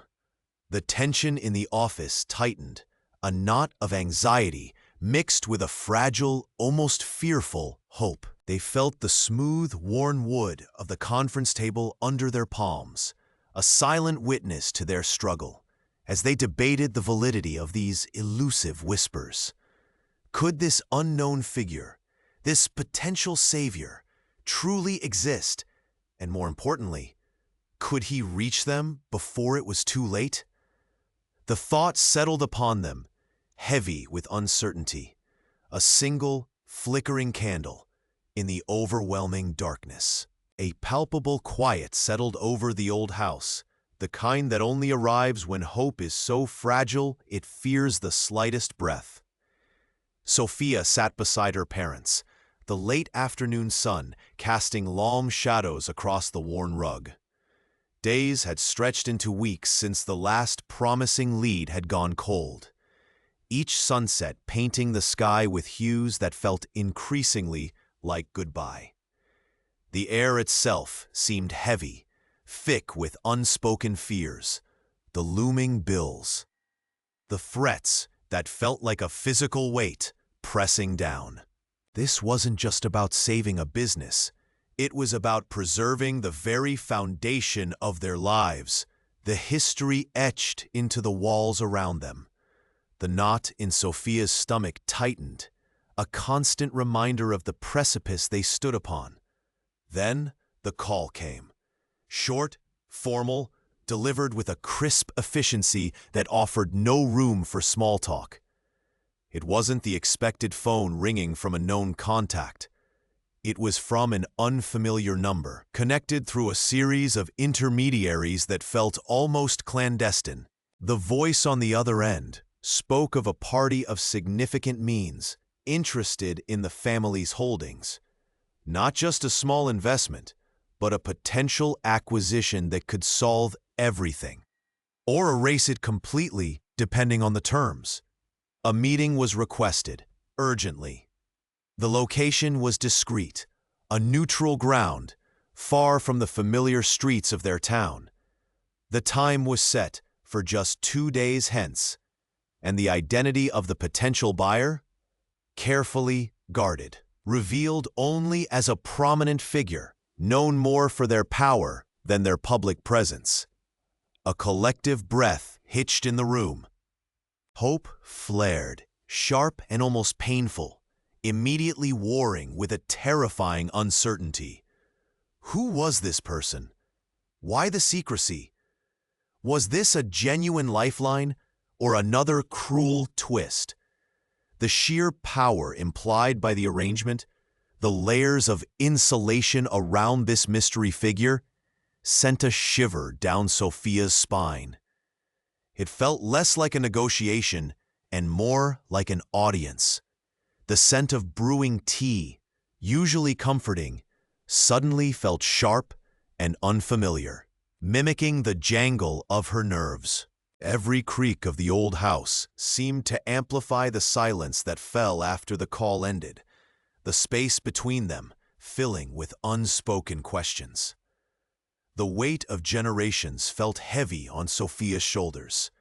The tension in the office tightened, a knot of anxiety mixed with a fragile, almost fearful hope. They felt the smooth, worn wood of the conference table under their palms, a silent witness to their struggle, as they debated the validity of these elusive whispers. Could this unknown figure, this potential savior, truly exist? And more importantly, could he reach them before it was too late? The thought settled upon them, heavy with uncertainty, a single, flickering candle in the overwhelming darkness. A palpable quiet settled over the old house, the kind that only arrives when hope is so fragile it fears the slightest breath. Sophia sat beside her parents, the late afternoon sun casting long shadows across the worn rug. Days had stretched into weeks since the last promising lead had gone cold, each sunset painting the sky with hues that felt increasingly like goodbye. The air itself seemed heavy, thick with unspoken fears, the looming bills, the threats that felt like a physical weight pressing down. This wasn't just about saving a business. It was about preserving the very foundation of their lives, the history etched into the walls around them. The knot in Sophia's stomach tightened, a constant reminder of the precipice they stood upon. Then the call came. Short, formal, delivered with a crisp efficiency that offered no room for small talk. It wasn't the expected phone ringing from a known contact. It was from an unfamiliar number, connected through a series of intermediaries that felt almost clandestine. The voice on the other end spoke of a party of significant means, interested in the family's holdings. Not just a small investment, but a potential acquisition that could solve everything, or erase it completely, depending on the terms. A meeting was requested, urgently. The location was discreet, a neutral ground, far from the familiar streets of their town. The time was set for just 2 days hence, and the identity of the potential buyer? Carefully guarded, revealed only as a prominent figure, known more for their power than their public presence. A collective breath hitched in the room. Hope flared, sharp and almost painful, immediately warring with a terrifying uncertainty. Who was this person? Why the secrecy? Was this a genuine lifeline or another cruel twist? The sheer power implied by the arrangement, the layers of insulation around this mystery figure, sent a shiver down Sophia's spine. It felt less like a negotiation and more like an audience. The scent of brewing tea, usually comforting, suddenly felt sharp and unfamiliar, mimicking the jangle of her nerves. Every creak of the old house seemed to amplify the silence that fell after the call ended, the space between them filling with unspoken questions. The weight of generations felt heavy on Sophia's shoulders,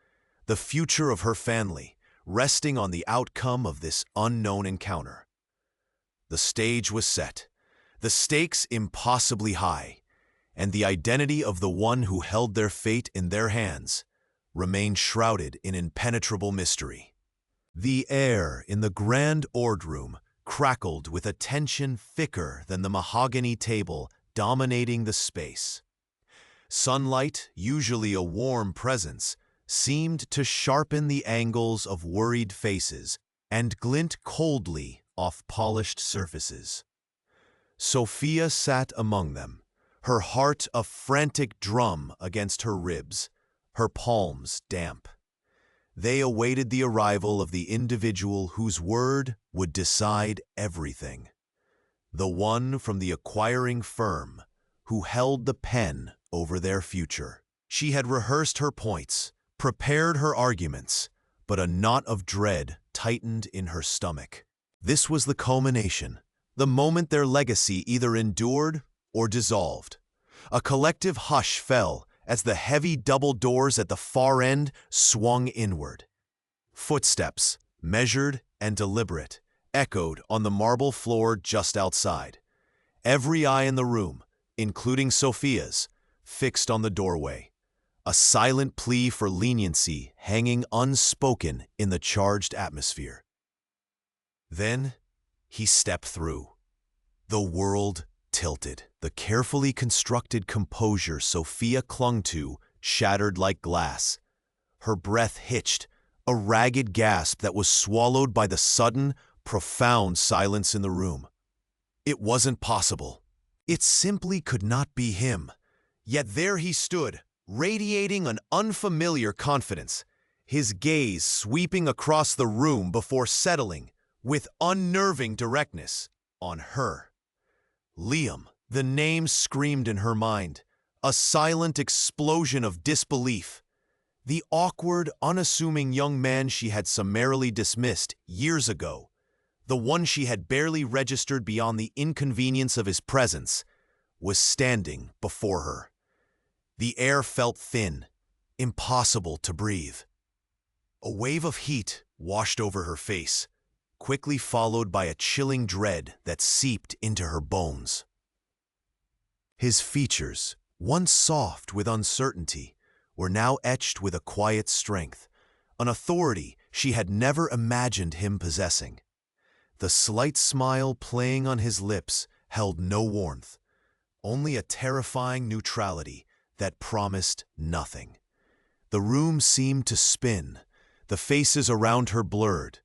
the future of her family resting on the outcome of this unknown encounter. The stage was set, the stakes impossibly high, and the identity of the one who held their fate in their hands remained shrouded in impenetrable mystery. The air in the grand boardroom crackled with a tension thicker than the mahogany table dominating the space. Sunlight, usually a warm presence, seemed to sharpen the angles of worried faces and glint coldly off polished surfaces. Sophia sat among them, her heart a frantic drum against her ribs, her palms damp. They awaited the arrival of the individual whose word would decide everything. The one from the acquiring firm who held the pen over their future. She had rehearsed her points, prepared her arguments, but a knot of dread tightened in her stomach. This was the culmination, the moment their legacy either endured or dissolved. A collective hush fell as the heavy double doors at the far end swung inward. Footsteps, measured and deliberate, echoed on the marble floor just outside. Every eye in the room, including Sophia's, fixed on the doorway, a silent plea for leniency hanging unspoken in the charged atmosphere. Then he stepped through. The world tilted. The carefully constructed composure Sophia clung to shattered like glass. Her breath hitched, a ragged gasp that was swallowed by the sudden, profound silence in the room. It wasn't possible. It simply could not be him. Yet there he stood, radiating an unfamiliar confidence, his gaze sweeping across the room before settling, with unnerving directness, on her. Liam. The name screamed in her mind, a silent explosion of disbelief. The awkward, unassuming young man she had summarily dismissed years ago, the one she had barely registered beyond the inconvenience of his presence, was standing before her. The air felt thin, impossible to breathe. A wave of heat washed over her face, quickly followed by a chilling dread that seeped into her bones. His features, once soft with uncertainty, were now etched with a quiet strength, an authority she had never imagined him possessing. The slight smile playing on his lips held no warmth, only a terrifying neutrality that promised nothing. The room seemed to spin, the faces around her blurred.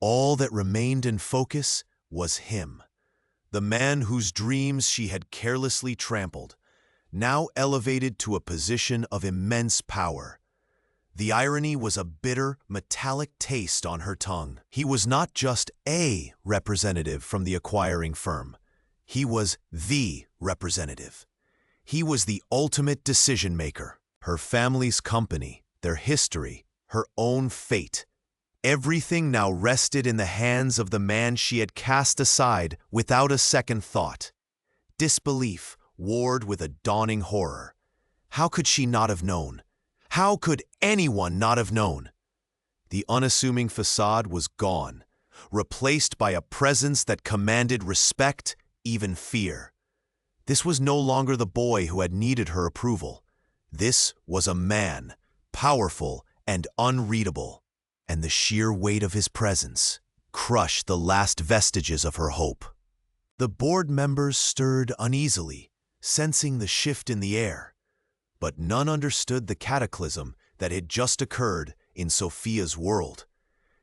All that remained in focus was him. The man whose dreams she had carelessly trampled, now elevated to a position of immense power. The irony was a bitter, metallic taste on her tongue. He was not just a representative from the acquiring firm. He was the representative. He was the ultimate decision-maker. Her family's company, their history, her own fate. Everything now rested in the hands of the man she had cast aside without a second thought. Disbelief warred with a dawning horror. How could she not have known? How could anyone not have known? The unassuming facade was gone, replaced by a presence that commanded respect, even fear. This was no longer the boy who had needed her approval. This was a man, powerful and unreadable, and the sheer weight of his presence crushed the last vestiges of her hope. The board members stirred uneasily, sensing the shift in the air, but none understood the cataclysm that had just occurred in Sophia's world.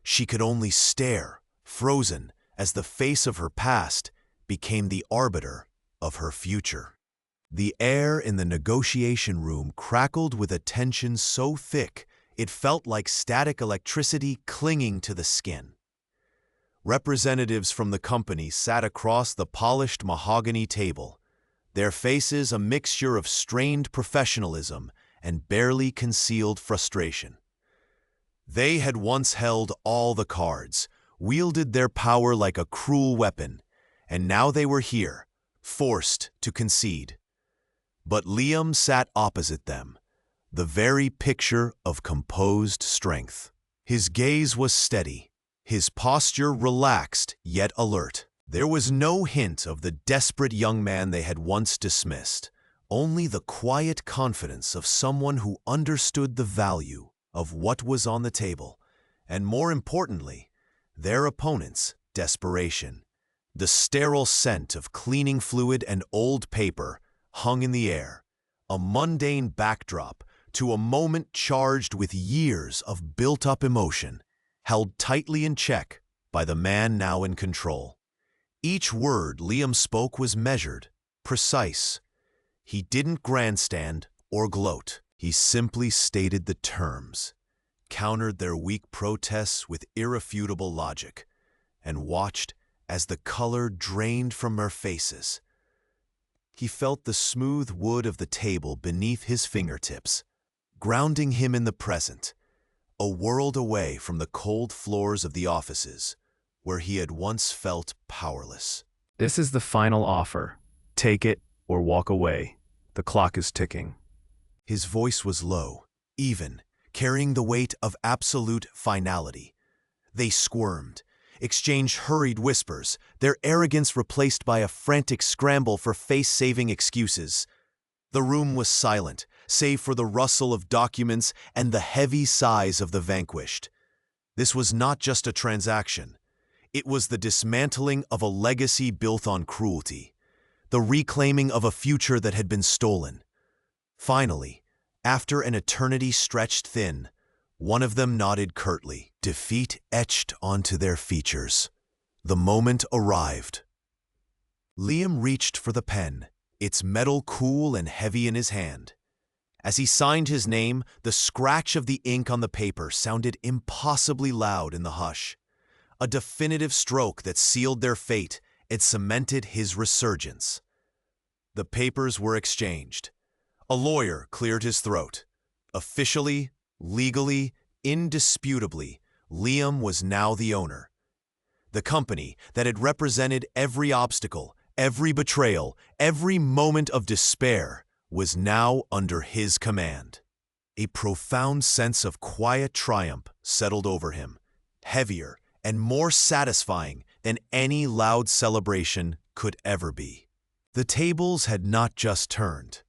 She could only stare, frozen, as the face of her past became the arbiter of her future. The air in the negotiation room crackled with a tension so thick it felt like static electricity clinging to the skin. Representatives from the company sat across the polished mahogany table, their faces a mixture of strained professionalism and barely concealed frustration. They had once held all the cards, wielded their power like a cruel weapon, and now they were here, forced to concede. But Liam sat opposite them, the very picture of composed strength. His gaze was steady, his posture relaxed yet alert. There was no hint of the desperate young man they had once dismissed, only the quiet confidence of someone who understood the value of what was on the table, and more importantly, their opponent's desperation. The sterile scent of cleaning fluid and old paper hung in the air, a mundane backdrop to a moment charged with years of built-up emotion, held tightly in check by the man now in control. Each word Liam spoke was measured, precise. He didn't grandstand or gloat. He simply stated the terms, countered their weak protests with irrefutable logic, and watched as the color drained from their faces. He felt the smooth wood of the table beneath his fingertips, grounding him in the present, a world away from the cold floors of the offices, where he had once felt powerless. This is the final offer. Take it or walk away. The clock is ticking. His voice was low, even, carrying the weight of absolute finality. They squirmed, exchanged hurried whispers, their arrogance replaced by a frantic scramble for face-saving excuses. The room was silent, save for the rustle of documents and the heavy sighs of the vanquished. This was not just a transaction. It was the dismantling of a legacy built on cruelty, the reclaiming of a future that had been stolen. Finally, after an eternity stretched thin, one of them nodded curtly, defeat etched onto their features. The moment arrived. Liam reached for the pen, its metal cool and heavy in his hand. As he signed his name, the scratch of the ink on the paper sounded impossibly loud in the hush. A definitive stroke that sealed their fate and cemented his resurgence. The papers were exchanged. A lawyer cleared his throat. Officially, legally, indisputably, Liam was now the owner. The company that had represented every obstacle, every betrayal, every moment of despair was now under his command. A profound sense of quiet triumph settled over him, heavier and more satisfying than any loud celebration could ever be. The tables had not just turned.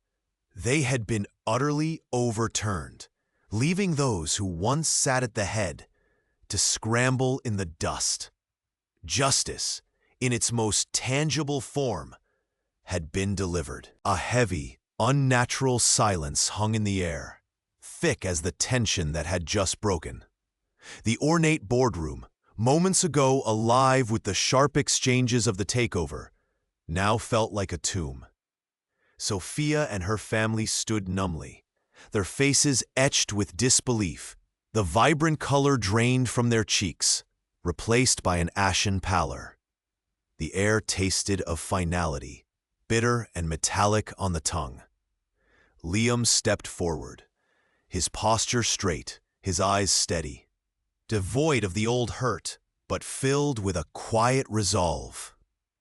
They had been utterly overturned, leaving those who once sat at the head to scramble in the dust. Justice, in its most tangible form, had been delivered. A heavy, unnatural silence hung in the air, thick as the tension that had just broken. The ornate boardroom, moments ago alive with the sharp exchanges of the takeover, now felt like a tomb. Sophia and her family stood numbly, their faces etched with disbelief, the vibrant color drained from their cheeks, replaced by an ashen pallor. The air tasted of finality, bitter and metallic on the tongue. Liam stepped forward, his posture straight, his eyes steady, devoid of the old hurt, but filled with a quiet resolve.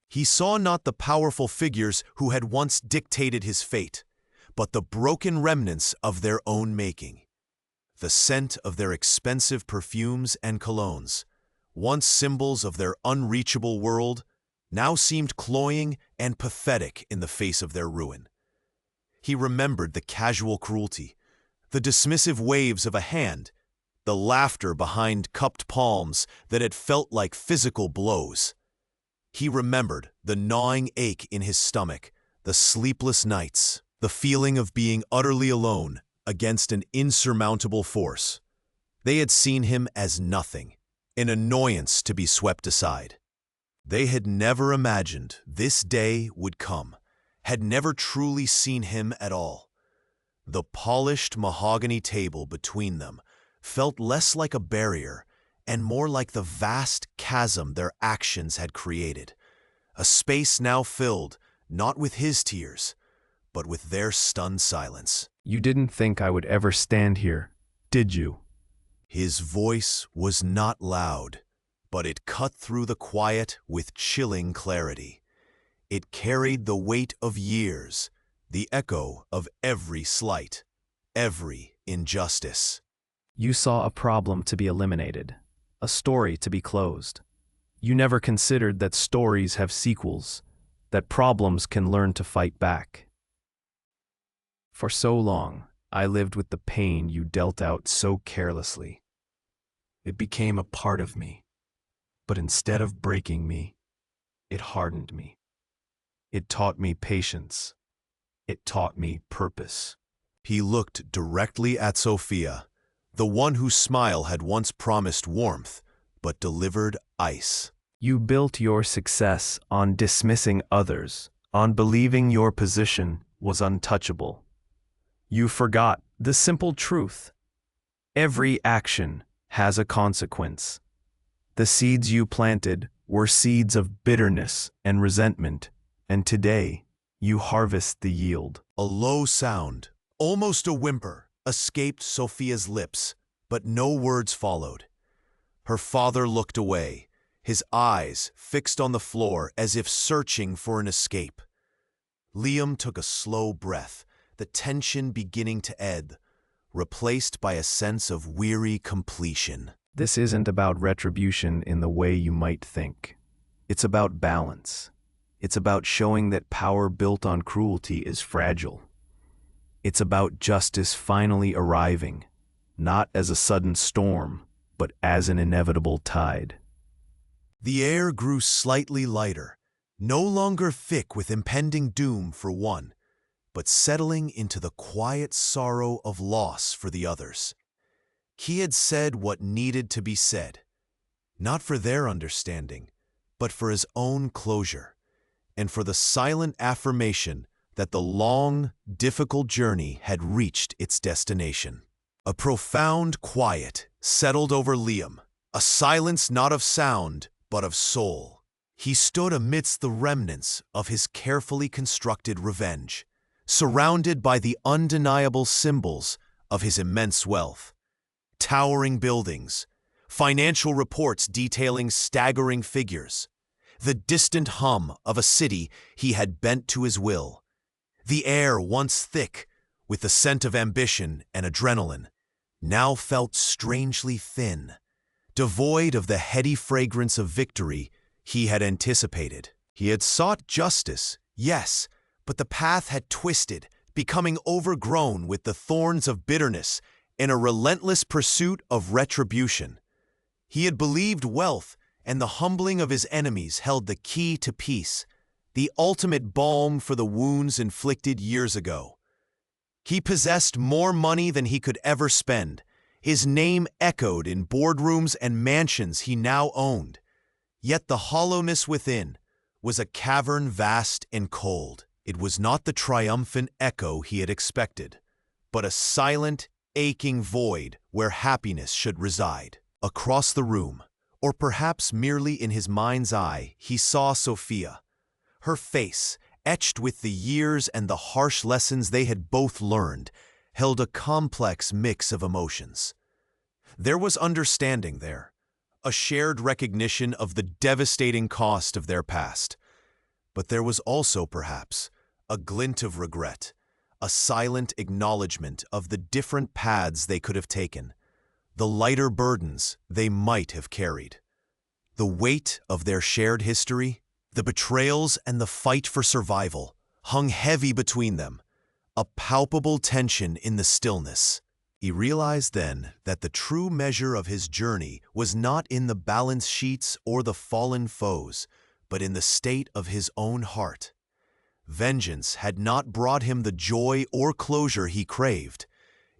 He saw not the powerful figures who had once dictated his fate, but the broken remnants of their own making. The scent of their expensive perfumes and colognes, once symbols of their unreachable world, now seemed cloying and pathetic in the face of their ruin. He remembered the casual cruelty, the dismissive waves of a hand, the laughter behind cupped palms that had felt like physical blows. He remembered the gnawing ache in his stomach, the sleepless nights, the feeling of being utterly alone against an insurmountable force. They had seen him as nothing, an annoyance to be swept aside. They had never imagined this day would come, had never truly seen him at all. The polished mahogany table between them felt less like a barrier and more like the vast chasm their actions had created, a space now filled not with his tears, but with their stunned silence. You didn't think I would ever stand here, did you? His voice was not loud, but it cut through the quiet with chilling clarity. It carried the weight of years, the echo of every slight, every injustice. You saw a problem to be eliminated, a story to be closed. You never considered that stories have sequels, that problems can learn to fight back. For so long, I lived with the pain you dealt out so carelessly. It became a part of me, but instead of breaking me, it hardened me. It taught me patience. It taught me purpose. He looked directly at Sophia, the one whose smile had once promised warmth, but delivered ice. You built your success on dismissing others, on believing your position was untouchable. You forgot the simple truth. Every action has a consequence. The seeds you planted were seeds of bitterness and resentment, and today you harvest the yield. A low sound, almost a whimper, escaped Sophia's lips, but no words followed. Her father looked away, his eyes fixed on the floor as if searching for an escape. Liam took a slow breath, the tension beginning to ebb, replaced by a sense of weary completion. This isn't about retribution in the way you might think. It's about balance. It's about showing that power built on cruelty is fragile. It's about justice finally arriving, not as a sudden storm, but as an inevitable tide. The air grew slightly lighter, no longer thick with impending doom for one, but settling into the quiet sorrow of loss for the others. He had said what needed to be said, not for their understanding, but for his own closure, and for the silent affirmation that the long, difficult journey had reached its destination. A profound quiet settled over Liam, a silence not of sound, but of soul. He stood amidst the remnants of his carefully constructed revenge, surrounded by the undeniable symbols of his immense wealth. Towering buildings, financial reports detailing staggering figures, the distant hum of a city he had bent to his will. The air, once thick with the scent of ambition and adrenaline, now felt strangely thin, devoid of the heady fragrance of victory he had anticipated. He had sought justice, yes, but the path had twisted, becoming overgrown with the thorns of bitterness in a relentless pursuit of retribution. He had believed wealth and the humbling of his enemies held the key to peace, the ultimate balm for the wounds inflicted years ago. He possessed more money than he could ever spend. His name echoed in boardrooms and mansions he now owned. Yet the hollowness within was a cavern vast and cold. It was not the triumphant echo he had expected, but a silent, aching void where happiness should reside. Across the room, or perhaps merely in his mind's eye, he saw Sophia. Her face, etched with the years and the harsh lessons they had both learned, held a complex mix of emotions. There was understanding there, a shared recognition of the devastating cost of their past. But there was also, perhaps, a glint of regret, a silent acknowledgement of the different paths they could have taken, the lighter burdens they might have carried. The weight of their shared history, the betrayals and the fight for survival, hung heavy between them, a palpable tension in the stillness. He realized then that the true measure of his journey was not in the balance sheets or the fallen foes, but in the state of his own heart. Vengeance had not brought him the joy or closure he craved.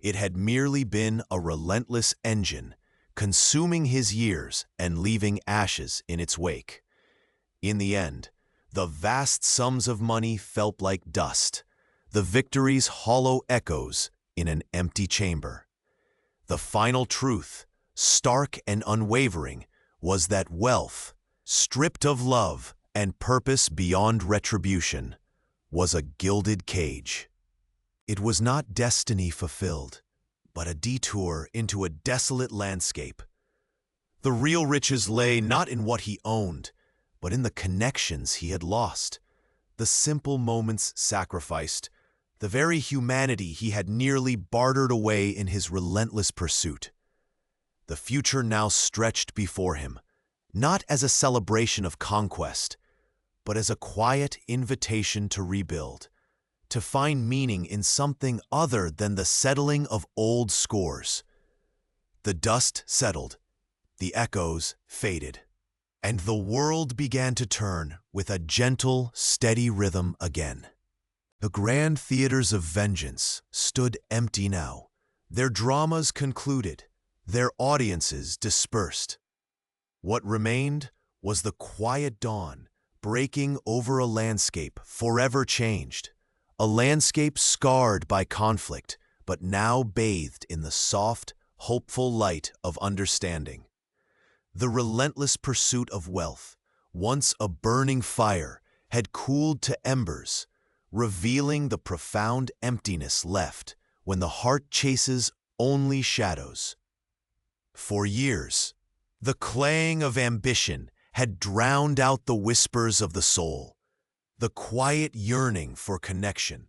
It had merely been a relentless engine, consuming his years and leaving ashes in its wake. In the end, the vast sums of money felt like dust, the victory's hollow echoes in an empty chamber. The final truth, stark and unwavering, was that wealth, stripped of love and purpose beyond retribution, was a gilded cage. It was not destiny fulfilled, but a detour into a desolate landscape. The real riches lay not in what he owned, but in the connections he had lost, the simple moments sacrificed, the very humanity he had nearly bartered away in his relentless pursuit. The future now stretched before him, not as a celebration of conquest, but as a quiet invitation to rebuild, to find meaning in something other than the settling of old scores. The dust settled, the echoes faded, and the world began to turn with a gentle, steady rhythm again. The grand theaters of vengeance stood empty now, their dramas concluded, their audiences dispersed. What remained was the quiet dawn breaking over a landscape forever changed, a landscape scarred by conflict, but now bathed in the soft, hopeful light of understanding. The relentless pursuit of wealth, once a burning fire, had cooled to embers, revealing the profound emptiness left when the heart chases only shadows. For years, the clang of ambition had drowned out the whispers of the soul, the quiet yearning for connection,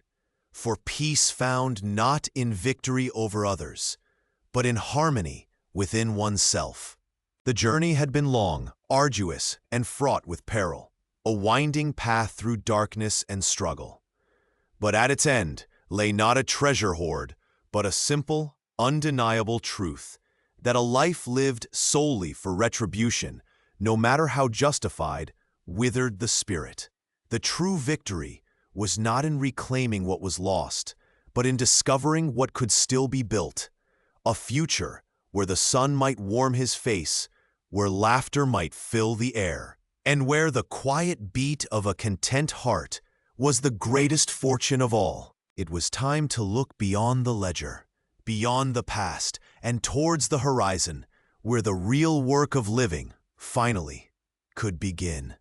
for peace found not in victory over others, but in harmony within oneself. The journey had been long, arduous, and fraught with peril, a winding path through darkness and struggle. But at its end lay not a treasure hoard, but a simple, undeniable truth that a life lived solely for retribution, no matter how justified, withered the spirit. The true victory was not in reclaiming what was lost, but in discovering what could still be built, a future where the sun might warm his face, where laughter might fill the air, and where the quiet beat of a content heart was the greatest fortune of all. It was time to look beyond the ledger, beyond the past, and towards the horizon, where the real work of living, finally, could begin.